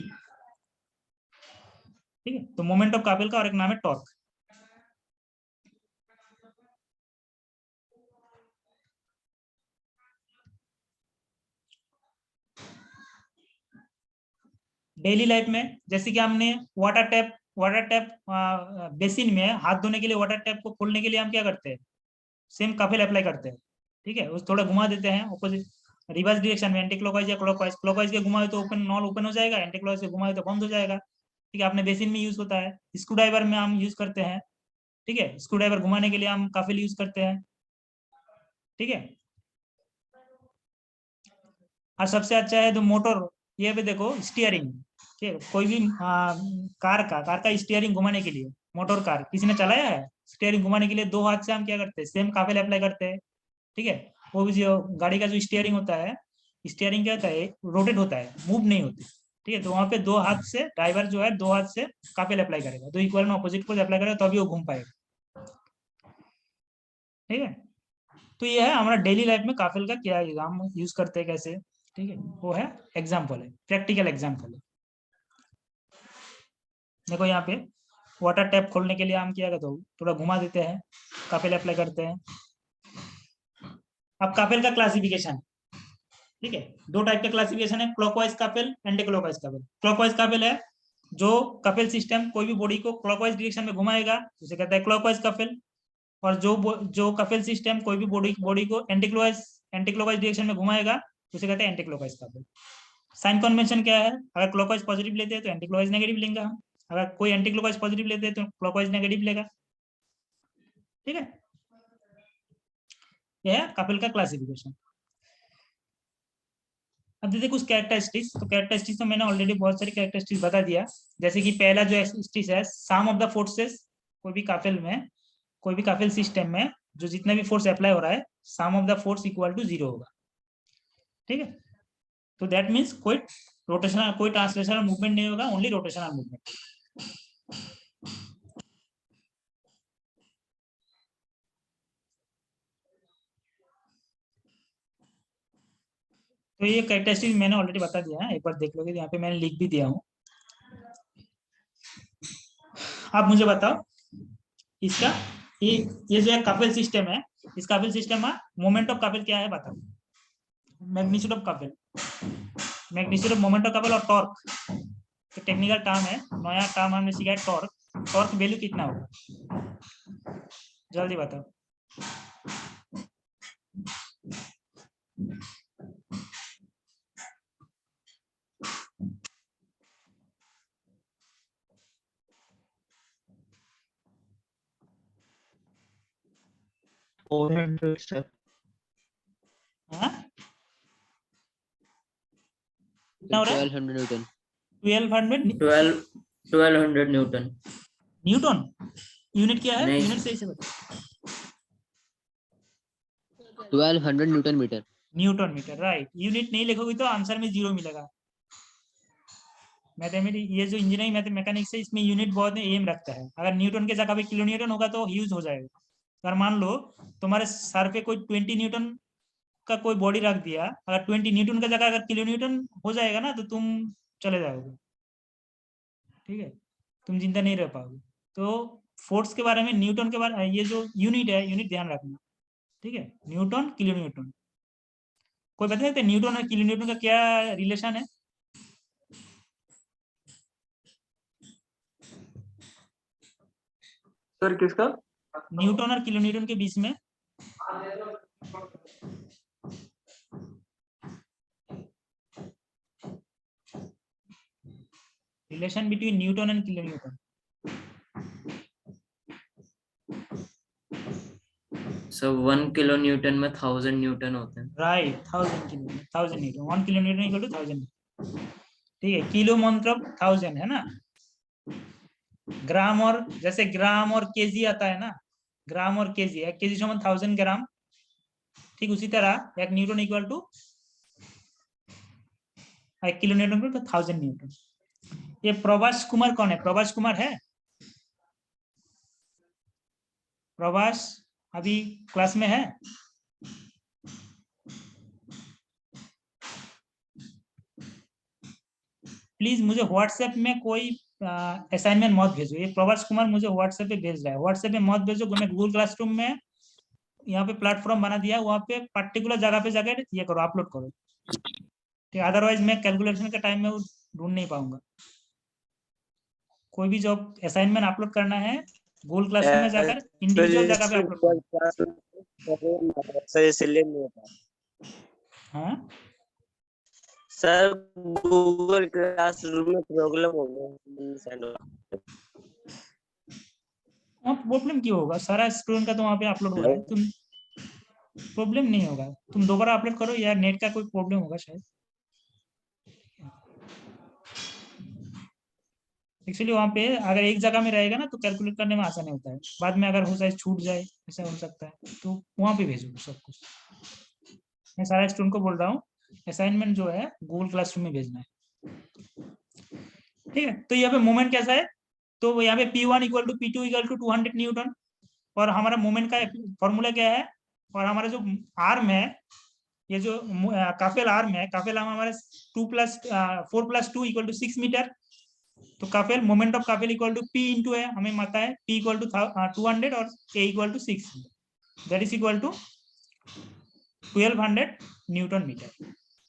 ठीक है। तो मोमेंट ऑफ कापिल का और एक नाम है टॉर्क। डेली लाइफ में जैसे कि हमने वाटर टैप बेसिन में हाथ धोने के लिए वाटर टैप को खोलने के लिए हम क्या करते हैं, सेम काफिल अप्लाई करते हैं, ठीक है। उस थोड़ा घुमा देते हैं ऑपोजिट रिवर्स डायरेक्शन में, एंटी क्लॉकवाइज या क्लॉकवाइज, क्लॉकवाइज के घुमाए तो ओपन नॉल ओपन हो जाएगा, एंटी क्लॉकवाइज से घुमाए तो बंद हो जाएगा, ठीक है। अपने बेसिन में यूज होता है, स्क्रू ड्राइवर में हम यूज करते हैं, ठीक है। स्क्रू ड्राइवर घुमाने के लिए हम काफिल यूज करते हैं, ठीक है। और सबसे अच्छा है तो मोटर, ये पे देखो स्टीयरिंग, ठीक है। कोई भी कार का स्टीयरिंग घुमाने के लिए, मोटर कार किसी ने चलाया है, स्टीयरिंग घुमाने के लिए दो हाथ से हम क्या करते हैं, सेम काफिल अप्लाई करते हैं, ठीक है। वो भी जो गाड़ी का जो स्टीयरिंग होता है, स्टीयरिंग क्या होता है, रोटेट होता है, मूव नहीं होती, ठीक है। तो वहां पे दो हाथ से ड्राइवर जो है दो हाथ से काफिल अप्लाई करेगा, दो इक्वल ऑपोजिट को अप्लाई करेगा तभी वो घूम पाएगा, ठीक है। तो ये है हमारा डेली लाइफ में काफिल का क्या हम यूज करते हैं कैसे, ठीक है। वो है एग्जाम्पल है, प्रैक्टिकल एग्जाम्पल है। देखो यहाँ पे वाटर टैप खोलने के लिए हम क्या करते हो, थोड़ा घुमा देते हैं, काफिल अप्लाई करते हैं। अब काफिल का क्लासिफिकेशन, ठीक है, दो टाइप का क्लासिफिकेशन है, clockwise Kafeel, anti clockwise Kafeel. Clockwise Kafeel है जो कपिल सिस्टम कोई भी बॉडी को क्लॉकवाइज डायरेक्शन में घुमाएगा, उसे कहता है क्लॉकवाइज कपिल। और जो कपिल सिस्टम कोई भी बॉडी को एंटी क्लॉकवाइज डायरेक्शन में घुमाएगा, उसे कहते हैं anti clockwise couple. Sign convention क्या है, अगर क्लॉकवाइज पॉजिटिव लेते हैं तो एंटी क्लॉकवाइज नेगेटिव लेंगे हम, अगर कोई एंटी क्लॉकवाइज पॉजिटिव लेते हैं तो क्लॉकवाइज नेगेटिव लेगा, ठीक है। यह है कपिल का क्लासिफिकेशन। अब देखिए कुछ कैरेक्टरिस्टिक्स, तो कैरेक्टरिस्टिक्स तो मैंने ऑलरेडी बहुत सारी कैरेक्टरिस्टिक्स बता दिया। जैसे कि पहला जो एक्सिस्टिक्स है, सम ऑफ द फोर्सेस, कोई भी काफिल में, कोई भी काफिल सिस्टम में जो जितना भी फोर्स अप्लाई हो रहा है, sum of the force equal to 0 होगा, ठीक है। तो दैट मीन्स कोई रोटेशनल, कोई ट्रांसलेशनल मूवमेंट नहीं होगा, ओनली रोटेशनल मूवमेंट। तो ये कैरेक्टरिस्टिक मैंने ऑलरेडी बता दिया है, एक बार देख लोगे, यहाँ पे मैंने लिख भी दिया हूँ। आप मुझे बताओ इसका, ये जो है कपिल सिस्टम है, इस कपिल सिस्टम में मोमेंट ऑफ कपिल क्या है बताओ, magnitude of Kapil, magnitude of moment of Kapil और टॉर्क, तो टेक्निकल टर्म है, नया टर्म हमने सीखा है टॉर्क। टॉर्क वैल्यू कितना होगा, जल्दी बताओ। हाँ? कितना हो रहा है? 1200 न्यूटन। 1200 न्यूटन। न्यूटन यूनिट क्या है, नहीं। यूनिट सही से बताओ। 1200 newton metre. Newton metre, right. Unit नहीं लिखोगे तो आंसर में 0 मिलेगा। मैथमेटिक्स, ये जो इंजीनियरिंग मैकेनिक्स है, इसमें यूनिट बहुत एम रखता है। अगर न्यूटन के जगह पे किलो न्यूटन होगा तो यूज हो जाएगा। अगर मान लो तुम्हारे सर पे कोई 20 न्यूटन का कोई बॉडी रख दिया, अगर 20 न्यूटन का जगह अगर किलो न्यूटन हो जाएगा ना, तो तुम चले जाओगे, ठीक है, तुम जिंदा नहीं रह पाओगे। तो फोर्स के बारे में, न्यूटन के बारे में, ये जो यूनिट है, यूनिट ध्यान रखना, ठीक है। न्यूटन, किलो न्यूटन, कोई बता सकते न्यूटन और किलो न्यूटन का क्या रिलेशन है? सर किसका? न्यूटन और किलो न्यूटन के बीच में relation between newton and kilo newton. So 1 kilo newton में 1000 न्यूटन होते हैं। Right, 1000 newton, 1 kilo newton equal to 1000, ठीक है। किलो मतलब 1000 है ना, ग्राम, और जैसे ग्राम और केजी आता है ना, ग्राम और केजी है, केजी समान 1000 ग्राम, ठीक उसी तरह 1 newton equal to 1 kilo newton तो 1000 न्यूटन। ये प्रभास कुमार कौन है? प्रभास कुमार है? प्रभास अभी क्लास में है? प्लीज मुझे व्हाट्सएप में कोई असाइनमेंट मत भेजो। ये प्रभास कुमार मुझे व्हाट्सएप पे भेज रहा है, व्हाट्सएप पे मत भेजो। मैं गूगल क्लासरूम में यहाँ पे प्लेटफॉर्म बना दिया, वहाँ पे पर्टिकुलर जगह पे जाकर ये करो, अपलोड करो, ठीक। अदरवाइज मैं कैलकुलेशन के टाइम में वो ढूंढ नहीं पाऊंगा। कोई भी जॉब असाइनमेंट अपलोड करना है गूगल क्लासरूम में जाकर इंडिविजुअल जगह पे अपलोड करो। सर इसलिए नहीं होता। हाँ सर गूगल क्लासरूम में प्रॉब्लम हो गया। प्रॉब्लम क्यों होगा? सारा स्टूडेंट का तो वहाँ पे अपलोड हो रहा है, तुम प्रॉब्लम नहीं होगा। तुम दोबारा अपलोड करो, या नेट का कोई प्रॉब्लम होगा शायद। एक्चुअली वहाँ पे अगर एक जगह में रहेगा ना तो कैलकुलेट करने में आसानी होता है, बाद में अगर हो जाए छूट जाए ऐसा हो सकता है, तो वहाँ पे भेजो सब कुछ। मैं सारा स्टूडेंट को बोल रहा हूँ असाइनमेंट जो है गूगल क्लासरूम में भेजना है, ठीक है। तो यहाँ पे मोमेंट कैसा है? तो यहाँ पे P1 equal to P2 equal to 200 newton, और हमारा मोमेंट का फॉर्मूला क्या है? और हमारा जो आर्म है, ये जो काफेल आर्म है, काफेल आर्म हमारे 4 + 2 इक्वल टू 6 मीटर। तो couple moment of couple equal to P into है, हमें माता है P इक्वल टू 200 और A equal to 6, that is equal to 1200 newton metre,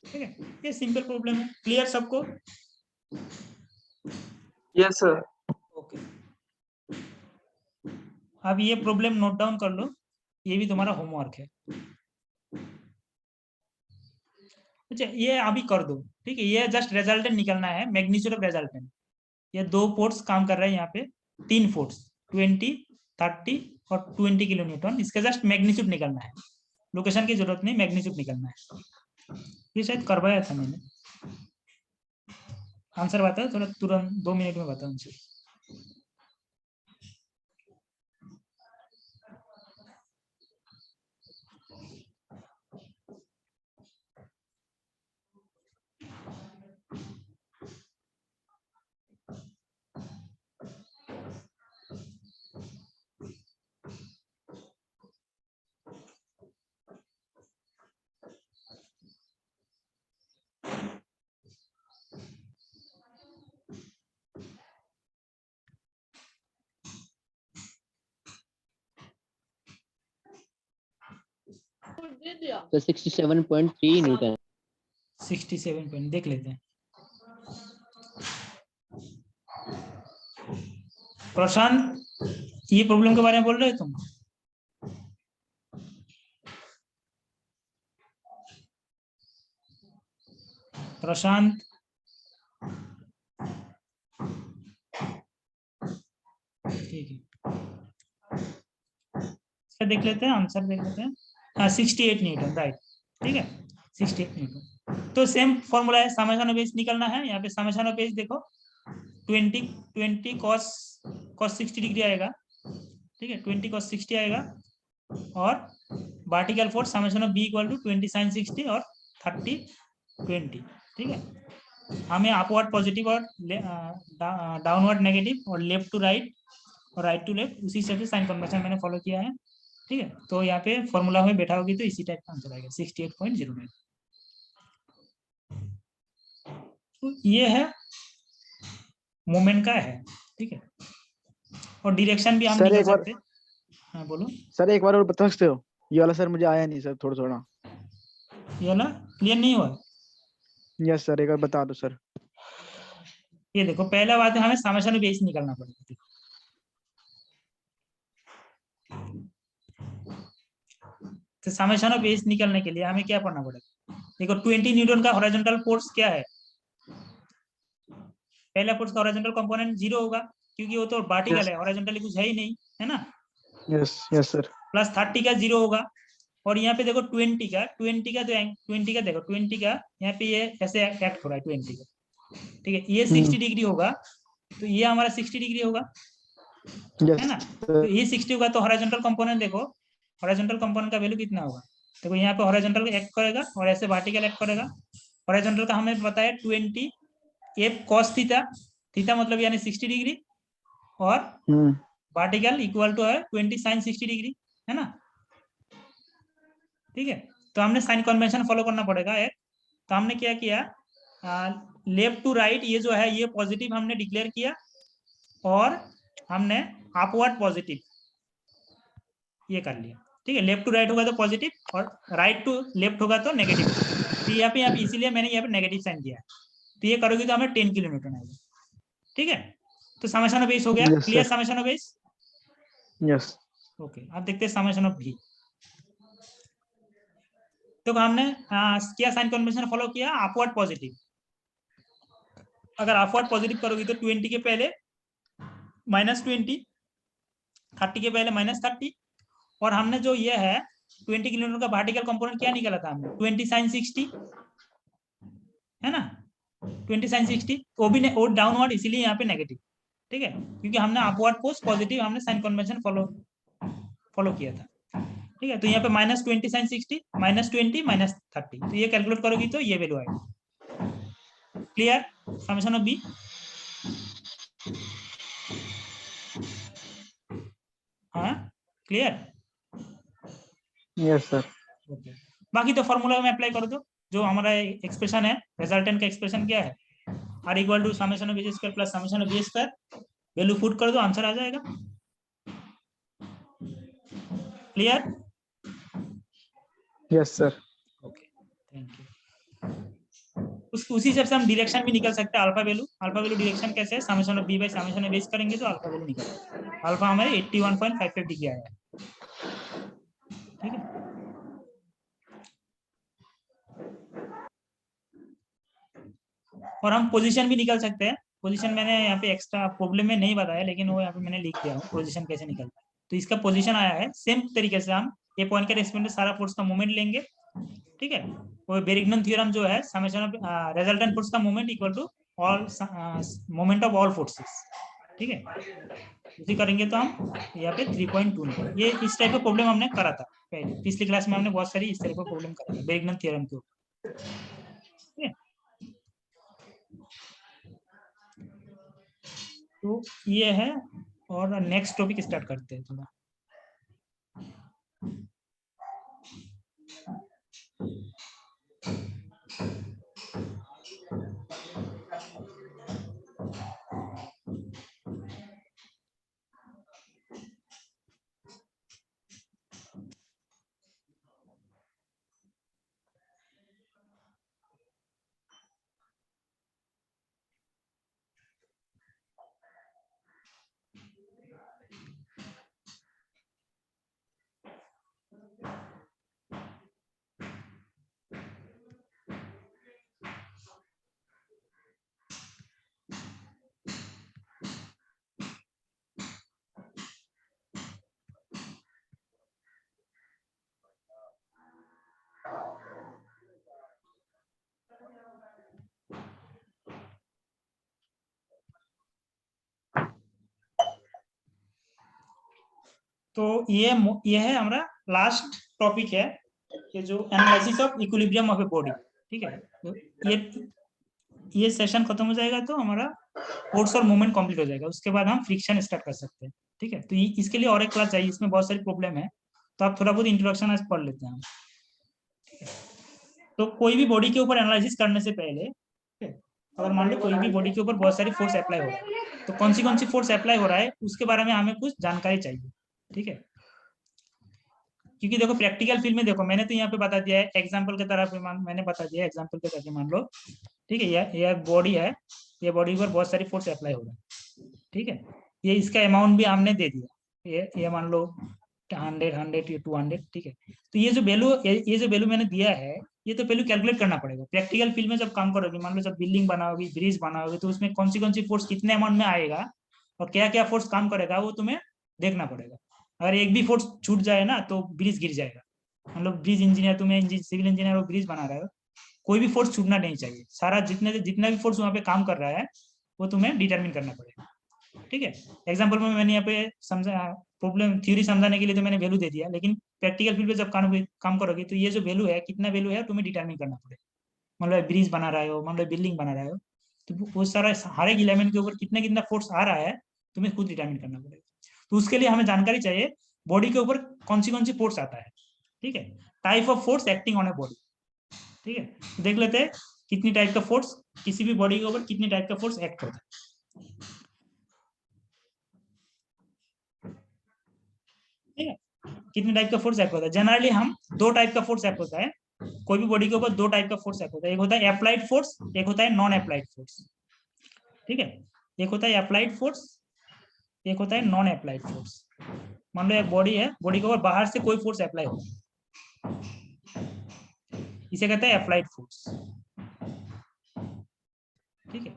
ठीक है। ये सिंपल प्रॉब्लम है, क्लियर सबको? Yes, sir. ओके, अब ये प्रॉब्लम नोट डाउन कर लो, ये भी तुम्हारा होमवर्क है। अच्छा ये अभी कर दो, ठीक है। ये जस्ट रिजल्टेंट निकलना है, मैग्नीट्यूड ऑफ रिजल्टेंट। ये 2 फोर्स काम कर रहे हैं यहाँ पे, 3 फोर्स 20, 30 और 20 किलो न्यूटन। इसका जस्ट मैग्नीट्यूड निकलना है, लोकेशन की जरूरत नहीं, मैग्नीट्यूड निकलना है। ये शायद करवाया था मैंने। आंसर बताओ थोड़ा तुरंत, 2 मिनट में बताओ आंसर। तो 67.3 न्यूटन। 67 पॉइंट देख लेते हैं। प्रशांत ये प्रॉब्लम के बारे में बोल रहे हो तुम? प्रशांत ठीक है, देख लेते हैं, आंसर देख लेते हैं। हाँ 68 न्यूटन, राइट, ठीक है 68 न्यूटन। तो सेम फॉर्मूला है, समेशन ऑफ एज निकलना है। यहाँ पे समेशन ऑफ एज देखो 20 cos 60 डिग्री आएगा, ठीक है 20 cos 60 आएगा, और vertical force summation of B equal to 20 sin 60 और 30 20, ठीक है। हमें अपवर्ड पॉजिटिव और डाउनवर्ड नेगेटिव और लेफ्ट टू राइट और राइट टू लेफ्ट उसी हिसाब से साइन कन्वेंशन मैंने फॉलो किया है, ठीक है। तो यहाँ पे फॉर्मूला में बैठा होगी तो इसी टाइप का आंसर आएगा 68.09। तो ये है मोमेंट का है, ठीक है। और डायरेक्शन भी हम निकाल सकते हैं। हाँ बोलो सर, एक बार और बता सकते हो? ये वाला सर मुझे आया नहीं सर, थोड़ा थोड़ा। ये वाला क्लियर नहीं हुआ? यस सर, एक बार बता दो सर। ये देखो पहला बात है, हमें समेशन ऑफ एज निकालना पड़ेगा। तो समेशन ऑफ एज निकालने के लिए हमें क्या करना पड़ेगा? देखो 20 न्यूटन का हॉरिजॉन्टल फोर्स क्या है? पहला फोर्स का हॉरिजॉन्टल कंपोनेंट 0 होगा, क्योंकि वो तो वर्टिकल है, हॉरिजॉन्टली कुछ है ही नहीं, है ना। Yes yes sir. प्लस 30 का 0 होगा, और यहाँ पे देखो 20 का तो 20 का देखो 20 का यहाँ पे ये ऐसे एक्ट हो रहा है 20 का, ठीक है। ये 60 डिग्री होगा, तो ये हमारा 60 डिग्री होगा, है ना। तो ये 60 होगा, तो हॉरिजॉन्टल कंपोनेंट देखो, हॉरिजॉन्टल कंपोनेंट का वैल्यू कितना होगा? देखो यहाँ पे हॉरिजॉन्टल एक्ट करेगा और ऐसे वर्टिकल एक्ट करेगा। हॉरिजॉन्टल का हमें पता है 20 एफ कॉस थीटा, थीटा मतलब यानी 60 डिग्री, और वर्टिकल इक्वल टू है 20 साइन 60 डिग्री, है ना। ठीक है, तो हमने साइन कन्वेंशन फॉलो करना पड़ेगा एक। तो हमने क्या किया, लेफ्ट टू राइट ये जो है ये पॉजिटिव हमने डिक्लेयर किया, और हमने अपवर्ड पॉजिटिव ये कर लिया। ठीक है, लेफ्ट टू राइट होगा तो पॉजिटिव और राइट टू लेफ्ट होगा तो नेगेटिव। तो यहाँ पे इसीलिए मैंने यहाँ पे नेगेटिव साइन दिया है। तो ये करोगे तो हमें 10 किलो न्यूटन आएगा। ठीक है, तो समेशन ऑफ बेस हो गया। Yes, clear sir. Summation of base? Yes okay, अब देखते हैं समेशन ऑफ भी। तो हमने क्या साइन कन्वेंशन फॉलो किया, अपवर्ड पॉजिटिव। अगर अपवर्ड पॉजिटिव करोगे तो 20 के पहले -20, 30 के पहले -30, और हमने जो ये है 20 किलोमीटर का वर्टिकल कंपोनेंट क्या निकाला था हमने, 20 साइन 60, है ना। 20 साइन 60 वो भी और डाउनवर्ड, इसीलिए यहाँ पे नेगेटिव। ठीक है, क्योंकि हमने अपवर्ड पोस्ट पॉजिटिव हमने साइन कन्वेंशन फॉलो किया था। ठीक है, तो यहाँ पे -20 साइन 60, -20 -30, तो ये कैलकुलेट करोगी तो ये वैल्यू आएगी। Clear summation of B? हाँ क्लियर? Yes sir. ओके, बाकी तो फॉर्मूला में अप्लाई कर दो। जो हमारा एक्सप्रेशन है, रिजल्टेंट का एक्सप्रेशन क्या है, r equal to summation of B square plus summation of B square, value put कर दो, आंसर आ जाएगा। Clear? Yes sir. Okay, thank you. उसी से हम डायरेक्शन भी निकल सकते हैं। अल्फा वैल्यू डायरेक्शन कैसे है, summation of B by summation of बेस करेंगे तो अल्फा वैल्यू निकलेगा। अल्फा हमारे 81.55 डिग्री आया है। ठीक है, और हम पोजीशन भी निकल सकते हैं। पोजीशन मैंने यहाँ पे एक्स्ट्रा प्रॉब्लम में नहीं बताया, लेकिन वो यहाँ पे मैंने लिख दिया हूँ पोजीशन कैसे निकलता है। तो इसका पोजीशन आया है सेम तरीके से, हम ए पॉइंट के रेस्पेक्ट सारा फोर्स का मोमेंट लेंगे। ठीक है, वो बेरिग्नन थ्योरम जो है, समेशन ऑफ रिजल्टेंट फोर्स का moment equal to all moment of all forces. ठीक है, उसी करेंगे तो हम यहाँ पे 3.2 निकल। ये इस टाइप का प्रॉब्लम हमने करा था पहले, पिछली क्लास में हमने बहुत सारी इस तरह का प्रॉब्लम करा था बेरिग्नन थ्योरम के ऊपर। ठीक है, तो ये है, और नेक्स्ट टॉपिक स्टार्ट करते हैं थोड़ा। तो ये है हमारा लास्ट टॉपिक है, ये जो analysis of equilibrium of a body. ठीक है, तो ये सेशन खत्म हो जाएगा तो हमारा फोर्स और मूवमेंट कंप्लीट हो जाएगा। उसके बाद हम फ्रिक्शन स्टार्ट कर सकते हैं। ठीक है, तो इसके लिए और एक क्लास चाहिए, इसमें बहुत सारी प्रॉब्लम है, तो आप थोड़ा बहुत इंट्रोडक्शन आज पढ़ लेते हैं हम। तो कोई भी बॉडी के ऊपर एनालिसिस करने से पहले, अगर मान लो कोई भी बॉडी के ऊपर बहुत सारी फोर्स अप्लाई हो रहा है, तो कौन सी फोर्स अप्लाई हो रहा है उसके बारे में हमें कुछ जानकारी चाहिए। ठीक है, क्योंकि देखो प्रैक्टिकल फील्ड में देखो, मैंने तो यहाँ पे बता दिया है एग्जांपल की तरह पे, मैंने बता दिया एग्जांपल के करके मान लो। ठीक है, ये बॉडी है, ये बॉडी पर बहुत सारी फोर्स अप्लाई हो रहा है। ठीक है, ये इसका अमाउंट भी हमने दे दिया, ये मान लो 100 100 200। ठीक है, तो ये जो वैल्यू मैंने दिया है, ये तो पहले कैलकुलेट करना पड़ेगा। प्रैक्टिकल फील्ड में जब काम करोगे, मान लो जब बिल्डिंग बनाओगे, ब्रिज बनाओगे, तो उसमें कौन सी फोर्स कितने अमाउंट में आएगा और क्या क्या फोर्स काम करेगा, वो तुम्हें देखना पड़ेगा। अगर एक भी फोर्स छूट जाए ना तो ब्रिज गिर जाएगा। मतलब ब्रिज इंजीनियर, तुम्हें सिविल इंजीनियर और ब्रिज बना रहे हो, कोई भी फोर्स छूटना नहीं चाहिए। सारा जितना भी फोर्स वहाँ पे काम कर रहा है वो तुम्हें डिटरमिन करना पड़ेगा। ठीक है, एग्जाम्पल में मैंने यहाँ पे समझा प्रॉब्लम थ्योरी समझाने के लिए तो मैंने वैल्यू दे दिया, लेकिन प्रैक्टिकल फील्ड पे जब काम करोगे तो ये जो वैल्यू है, कितना वैल्यू है, तुम्हें डिटरमिन करना पड़ेगा। मान लो ब्रिज बना रहे हो, मान लो बिल्डिंग बना रहे हो, तो वो सारा हर एक एलिमेंट के ऊपर कितना कितना फोर्स आ रहा है तुम्हें खुद डिटरमिन करना पड़ेगा। तो उसके लिए हमें जानकारी चाहिए बॉडी के ऊपर कौन सी फोर्स आता है। ठीक है, type of force acting on a body. ठीक है, तो देख लेते हैं कितनी टाइप का फोर्स, किसी भी बॉडी के ऊपर कितनी टाइप का फोर्स एक्ट होता है। ठीक है, कितने टाइप का फोर्स एक्ट होता है। जनरली हम 2 टाइप का फोर्स एक्ट होता है, कोई भी बॉडी के ऊपर 2 टाइप का फोर्स एक्ट होता है। एक होता है अप्लाइड फोर्स, एक होता है नॉन अप्लाइड फोर्स। ठीक है, एक होता है अप्लाइड फोर्स, एक होता है नॉन अप्लाइड फोर्स। मान लो एक बॉडी है, बॉडी के ऊपर बाहर से कोई फोर्स अप्लाई होता है, इसे कहते हैं अप्लाइड फोर्स। ठीक है,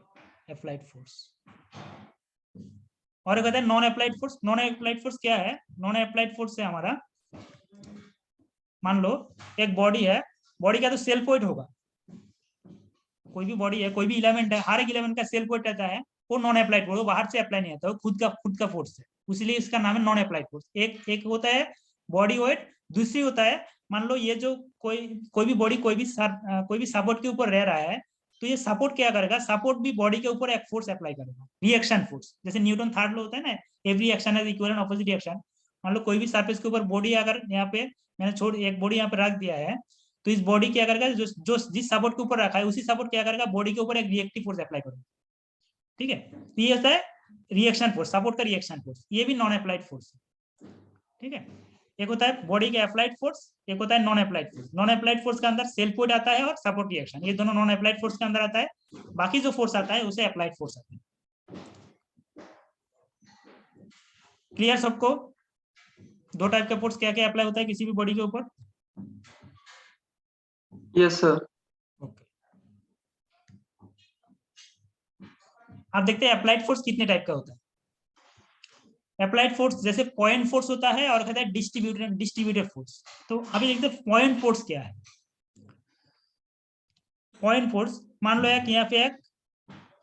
अप्लाइड फोर्स। और एक होता है non applied force. Non applied force क्या है? नॉन अप्लाइड फोर्स से हमारा, मान लो एक बॉडी है, बॉडी का तो सेल्फ वेट होगा, कोई भी बॉडी है, कोई भी इलेमेंट है, हर एक इलेमेंट का सेल्फ वेट रहता है, वो नॉन अप्लाइड फोर्स, वो बाहर से अप्लाई नहीं आता, वो खुद का फोर्स है, इसलिए इसका नाम है नॉन अप्लाइड फोर्स। एक होता है बॉडी वेट, दूसरी होता है मान लो ये जो कोई भी बॉडी कोई भी सपोर्ट के ऊपर रह रहा है, तो ये सपोर्ट क्या करेगा, सपोर्ट भी बॉडी के ऊपर एक फोर्स अप्लाई करेगा, रिएक्शन फोर्स। जैसे न्यूटन थर्ड लॉ होता है ना, every action has equal and opposite reaction. मान लो कोई भी सरफेस के ऊपर बॉडी, अगर यहाँ पे मैंने एक बॉडी यहाँ पे रख दिया है, तो इस बॉडी क्या करेगा, जो जिस सपोर्ट के ऊपर रखा है उसी सपोर्ट क्या करेगा, बॉडी के ऊपर एक रिएक्टिव फोर्स अप्लाई करेगा। ठीक है, तो ये होता है रिएक्शन फोर्स, सपोर्ट का रिएक्शन फोर्स, ये भी नॉन अप्लाइड फोर्स है। ठीक है, एक होता है बॉडी के अप्लाइड फोर्स, एक होता है non applied force. Non applied force के अंदर सेल्फ वेट आता है और सपोर्ट रिएक्शन, ये दोनों नॉन अप्लाइड फोर्स के अंदर आता है। बाकी जो फोर्स आता है उसे अप्लाइड फोर्स आता है। क्लियर सबको? 2 टाइप का फोर्स क्या क्या अप्लाई होता है किसी भी बॉडी के ऊपर? Yes, sir. ओके, आप देखते हैं अप्लाइड फोर्स कितने टाइप का होता है। अप्लाइड फोर्स जैसे पॉइंट फोर्स होता है और कहता है डिस्ट्रीब्यूटेड फोर्स। तो अभी देखते हैं पॉइंट फोर्स क्या है। पॉइंट फोर्स, मान लो यहाँ पे एक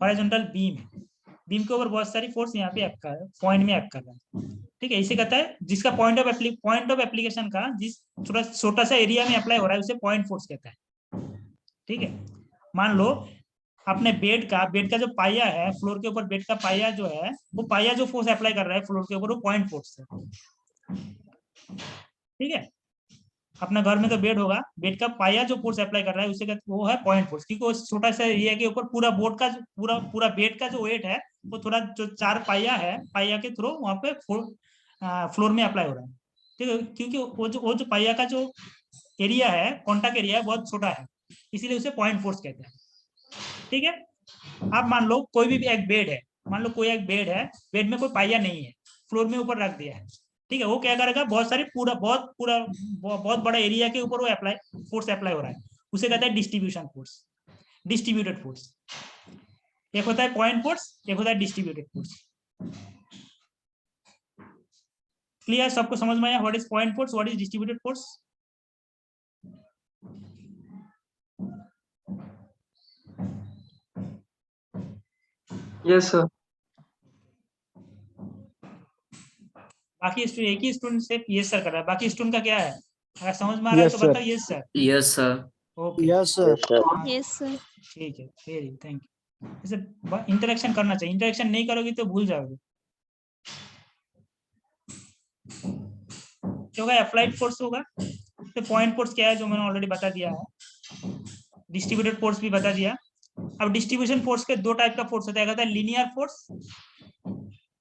हॉरिजॉन्टल बीम है, बीम के ऊपर बहुत सारी फोर्स यहाँ पे एक्ट कर रहा है, पॉइंट में एक्ट कर रहा है। ठीक है, इसे कहता है जिसका पॉइंट ऑफ एप्लीकेशन का जिस छोटा सा एरिया में अप्लाई हो रहा है उसे पॉइंट फोर्स कहता है। ठीक है, मान लो अपने बेड का जो पाया है, फ्लोर के ऊपर बेड का पाया जो है, वो पाया जो फोर्स अप्लाई कर रहा है फ्लोर के ऊपर, वो पॉइंट फोर्स है। ठीक है, अपना घर में तो बेड होगा, बेड का पाया जो फोर्स अप्लाई कर रहा है उसे वो है पॉइंट फोर्स, क्योंकि उस छोटा सा एरिया के ऊपर पूरा बोर्ड का पूरा बेड का जो वेट है वो थोड़ा जो 4 पाया है, पाया के थ्रू वहां पे फ्लोर में अप्लाई हो रहा है। ठीक है, क्योंकि वो जो पाया का जो एरिया है, कॉन्टैक्ट एरिया है, बहुत छोटा है, इसीलिए उसे पॉइंट फोर्स कहते हैं। ठीक है, अब मान लो कोई भी एक बेड है, मान लो कोई एक बेड है, बेड में कोई पाया नहीं है, फ्लोर में ऊपर रख दिया है। ठीक है, वो क्या करेगा, बहुत बड़ा एरिया के ऊपर वो फोर्स अप्लाई हो रहा है, उसे कहते हैं डिस्ट्रीब्यूशन फोर्स, डिस्ट्रीब्यूटेड फोर्स। एक होता है पॉइंट फोर्स, एक होता है डिस्ट्रीब्यूटेड फोर्स। क्लियर? सबको समझ में आया what is point force, what is distributed force? Yes, sir. बाकी एक ही स्टूडेंट से यस सर कर रहा है, बाकी स्टूडेंट का क्या है? अगर समझ में आ रहा है तो बताओ yes sir. Yes sir. Okay, yes sir. Yes, sir. ठीक है, वेरी थैंक यू। जैसे इंटरेक्शन करना चाहिए, इंटरेक्शन नहीं करोगे तो भूल जाओगे। क्या होगा, अप्लाइड फोर्स होगा, तो पॉइंट फोर्स क्या है जो मैंने ऑलरेडी बता दिया है, डिस्ट्रीब्यूटेड फोर्स भी बता दिया। अब डिस्ट्रीब्यूशन फोर्स के 2 टाइप का फोर्स होता है, एक होता है लीनियर फोर्स,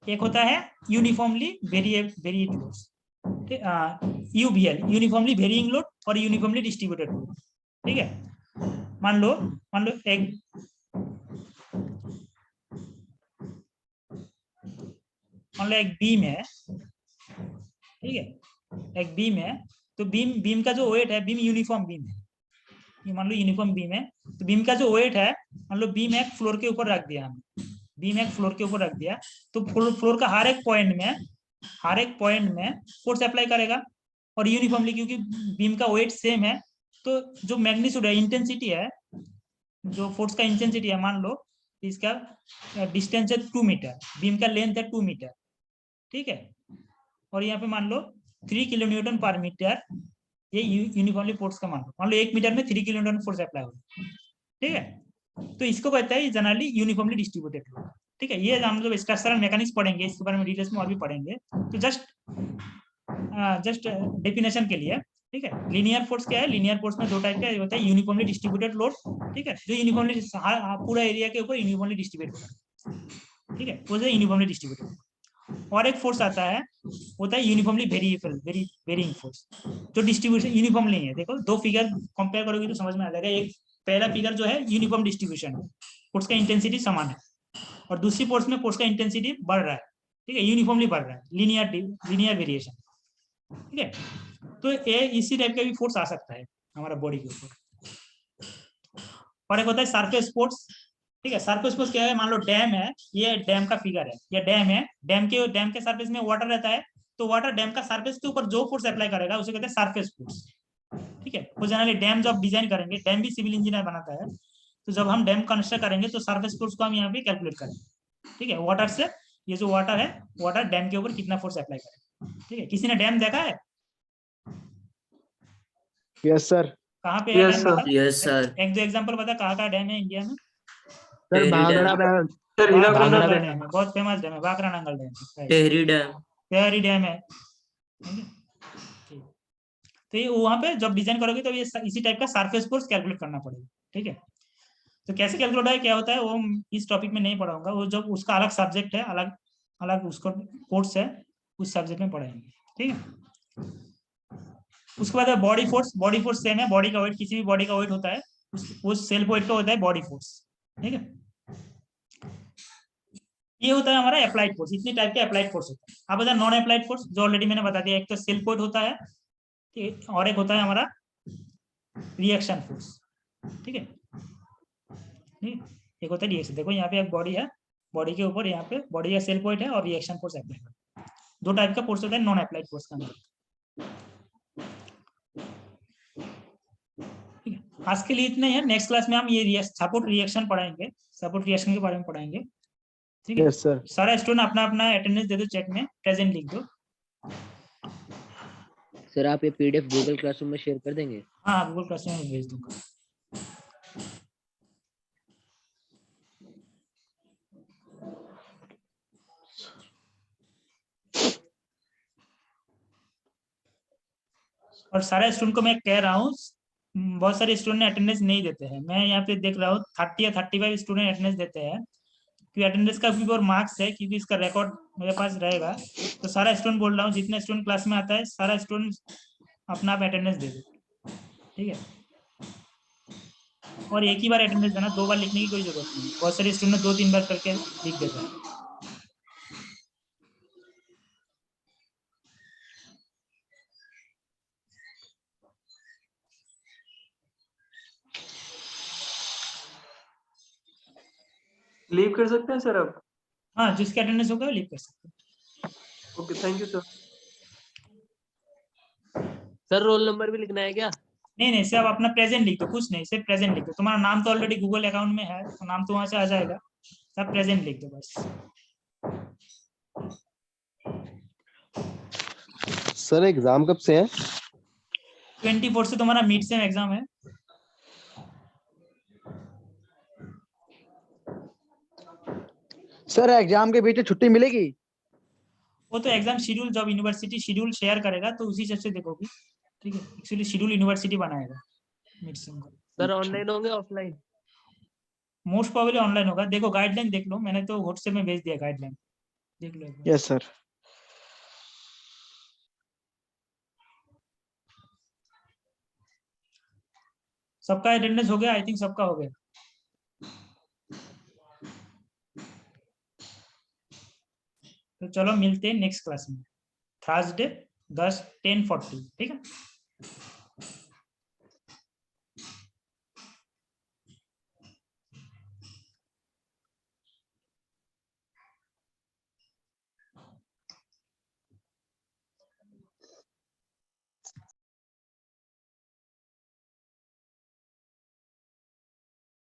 एक होता है uniformly variate force, UVL, uniformly varying load, और यूनिफॉर्मली डिस्ट्रीब्यूटेड लोड। ठीक है, मान लो एक बीम है। ठीक है, एक बीम है, तो बीम का जो वेट है, बीम यूनिफॉर्म बीम है, मान लो यूनिफॉर्म बीम है, तो बीम का जो वेट है, मान लो बीम एक फ्लोर के ऊपर रख दिया हमने, बीम एक फ्लोर के ऊपर रख दिया, तो फ्लोर का हर एक पॉइंट में फोर्स अप्लाई करेगा, और यूनिफॉर्मली, क्योंकि बीम का वेट सेम है, तो जो मैग्नीट्यूड है, इंटेंसिटी है, जो फोर्स का इंटेंसिटी है, मान लो इसका डिस्टेंस है 2 मीटर, बीम का लेंथ है 2 मीटर। ठीक है, और यहाँ पे मान लो 3 किलो न्यूटन पर मीटर, ये यूनिफॉर्मली फोर्स का मान लो 1 मीटर में 3 किलो न्यूटन फोर्स अप्लाई होगा, ठीक है। तो इसको कहता है जनरली यूनिफॉर्मली डिस्ट्रीब्यूटेड लोड, ठीक है। ये हम लोग स्ट्रक्चरल मैकेनिक्स पढ़ेंगे, इसके बारे में डिटेल्स में और भी पढ़ेंगे, तो जस्ट डेफिनेशन के लिए, ठीक है। लीनियर फोर्स क्या है? लीनियर फोर्स में दो टाइप का होता है, यूनिफॉर्मली डिस्ट्रीब्यूटेड लोड, ठीक है, जो यूनिफॉर्मली पूरा एरिया के ऊपर यूनिफॉर्मली डिस्ट्रीब्यूट होता है, ठीक है, वो यूनिफॉर्मली डिस्ट्रीब्यूटेड। और एक फोर्स आता है, होता है यूनिफॉर्मली वेरिएबल फोर्स, जो डिस्ट्रीब्यूशन यूनिफॉर्म नहीं है। देखो दो फिगर कंपेयर करोगे तो समझ में आ जाएगा। एक पहला फिगर जो है यूनिफॉर्म डिस्ट्रीब्यूशन है, फोर्स का इंटेंसिटी समान है, और दूसरी फोर्स में फोर्स का इंटेंसिटी बढ़ रहा है, ठीक है, यूनिफॉर्मली बढ़ रहा है, लीनियर वेरिएशन, ठीक है। तो ये इसी टाइप का भी फोर्स आ सकता है हमारा बॉडी के ऊपर। और एक होता है सरफेस फोर्स, ठीक है। सरफेस फोर्स क्या है? मान लो डैम है, ये डैम का फिगर है, ये डैम है, डैम के सरफेस में वाटर रहता है, तो वाटर डैम का सरफेस के ऊपर जो फोर्स अप्लाई करेगा उसे कहते हैं सरफेस फोर्स, ठीक है। तो जनरली डैम जब डिजाइन करेंगे, डैम भी सिविल इंजीनियर बनाता है, तो जब हम डैम कंस्ट्रक्ट करेंगे तो सरफेस फोर्स को हम यहाँ पे कैलकुलेट करेंगे, ठीक है। वाटर से, ये जो वाटर है, वाटर डैम के ऊपर कितना फोर्स अप्लाई करेगा, ठीक है। किसी ने डैम देखा है? Yes sir. कहाँ पे है Yes, डैम? sir. बता, Yes, sir. एक दो एग्जांपल बता, कहाँ का डैम है इंडिया में? Sir Tehri Bhakra Dam. Dam. Sir, Hirakud Bhakra Bhakra Nangal dam. Dam है, बहुत फेमस डैम है, Bhakra Nangal dam, Tehri Dam. Tehri dam है, ठीक है। ठीक। तो ये वहाँ पे जब डिजाइन करोगे तो ये इसी टाइप का सरफेस फोर्स कैलकुलेट करना पड़ेगा, ठीक है। तो कैसे कैलकुलेट है, क्या होता है, वो इस टॉपिक में नहीं पढ़ाऊंगा, वो जब उसका अलग सब्जेक्ट है, अलग अलग उसका कोर्स है, उस सब्जेक्ट में पढ़ाएंगे, ठीक है। उसके बाद बॉडी फोर्स सेम है, बॉडी का वेट, किसी भी बॉडी का वेट होता है, उस सेल्फ वेट का होता है बॉडी फोर्स, ठीक है। ये होता है हमारा अप्लाइड फोर्स। इतनी टाइप के अप्लाइड फोर्स होता है। अब बता नॉन अप्लाइड फोर्स, जो ऑलरेडी मैंने बता दिया, एक तो सेल्फ वेट होता है, और एक होता है हमारा रिएक्शन फोर्स, ठीक है। एक होता है रिएक्शन, देखो यहाँ पे एक बॉडी है, बॉडी के ऊपर यहाँ पे बॉडी का सेल्फ वेट है और रिएक्शन फोर्स अप्लाई है। दो टाइप का फोर्स होता है नॉन अप्लाइड फोर्स का अंदर, ठीक है। आज के लिए इतना ही है। नेक्स्ट क्लास में हम ये सपोर्ट रिएक्शन पढ़ाएंगे, सपोर्ट रिएक्शन के बारे में पढ़ाएंगे, ठीक है। Yes sir. सारा स्टूडेंट अपना अपना अटेंडेंस दे दो, चैट में प्रेजेंट लिख दो। सर आप ये पीडीएफ गूगल क्लासरूम में शेयर कर देंगे? हाँ, गूगल क्लासरूम में भेज दूंगा। और सारे स्टूडेंट को मैं कह रहा हूँ, बहुत सारे स्टूडेंट अटेंडेंस नहीं देते हैं, मैं यहाँ पे देख रहा हूँ 30 या 35 स्टूडेंट अटेंडेंस देते हैं, क्योंकि अटेंडेंस का भी और मार्क्स है, क्योंकि इसका रिकॉर्ड मेरे पास रहेगा। तो सारा स्टूडेंट बोल रहा हूँ, जितने स्टूडेंट क्लास में आता है सारा स्टूडेंट अपना आप अटेंडेंस दे दो, ठीक है। और एक ही बार अटेंडेंस देना, 2 बार लिखने की कोई जरूरत नहीं। बहुत सारे स्टूडेंट 2-3 बार करके लिख देते हैं। लीव कर सकते हैं सर अब? हाँ, जिसके अटेंडेंस होगा लीव कर सकते हैं। Okay, thank you sir. Sir roll number भी लिखना है क्या? नहीं, सिर्फ अपना प्रेजेंट लिख दो, कुछ नहीं, सिर्फ प्रेजेंट लिख दो। तुम्हारा नाम तो ऑलरेडी गूगल अकाउंट में है, तो नाम तो वहां से आ जाएगा, सब प्रेजेंट लिख दो बस। सर एग्जाम कब से है? 24 से तुम्हारा मिड सेम एग्जाम है। सर एग्जाम के बीच में छुट्टी मिलेगी? वो तो एग्जाम शेड्यूल जब यूनिवर्सिटी शेड्यूल शेयर करेगा तो उसी हिसाब से देखोगे, ठीक है। एक्चुअली शेड्यूल यूनिवर्सिटी बनाएगा मिड सेम का। सर ऑनलाइन होंगे ऑफलाइन? मोस्ट प्रोबेबली ऑनलाइन होगा। देखो गाइडलाइन देख लो, मैंने तो व्हाट्सएप में भेज दिया गाइडलाइन, देख लो एक बार। Yes sir. सबका अटेंडेंस हो गया? आई थिंक सबका हो गया। तो चलो मिलते हैं नेक्स्ट क्लास में, थर्सडे 10:40, ठीक है।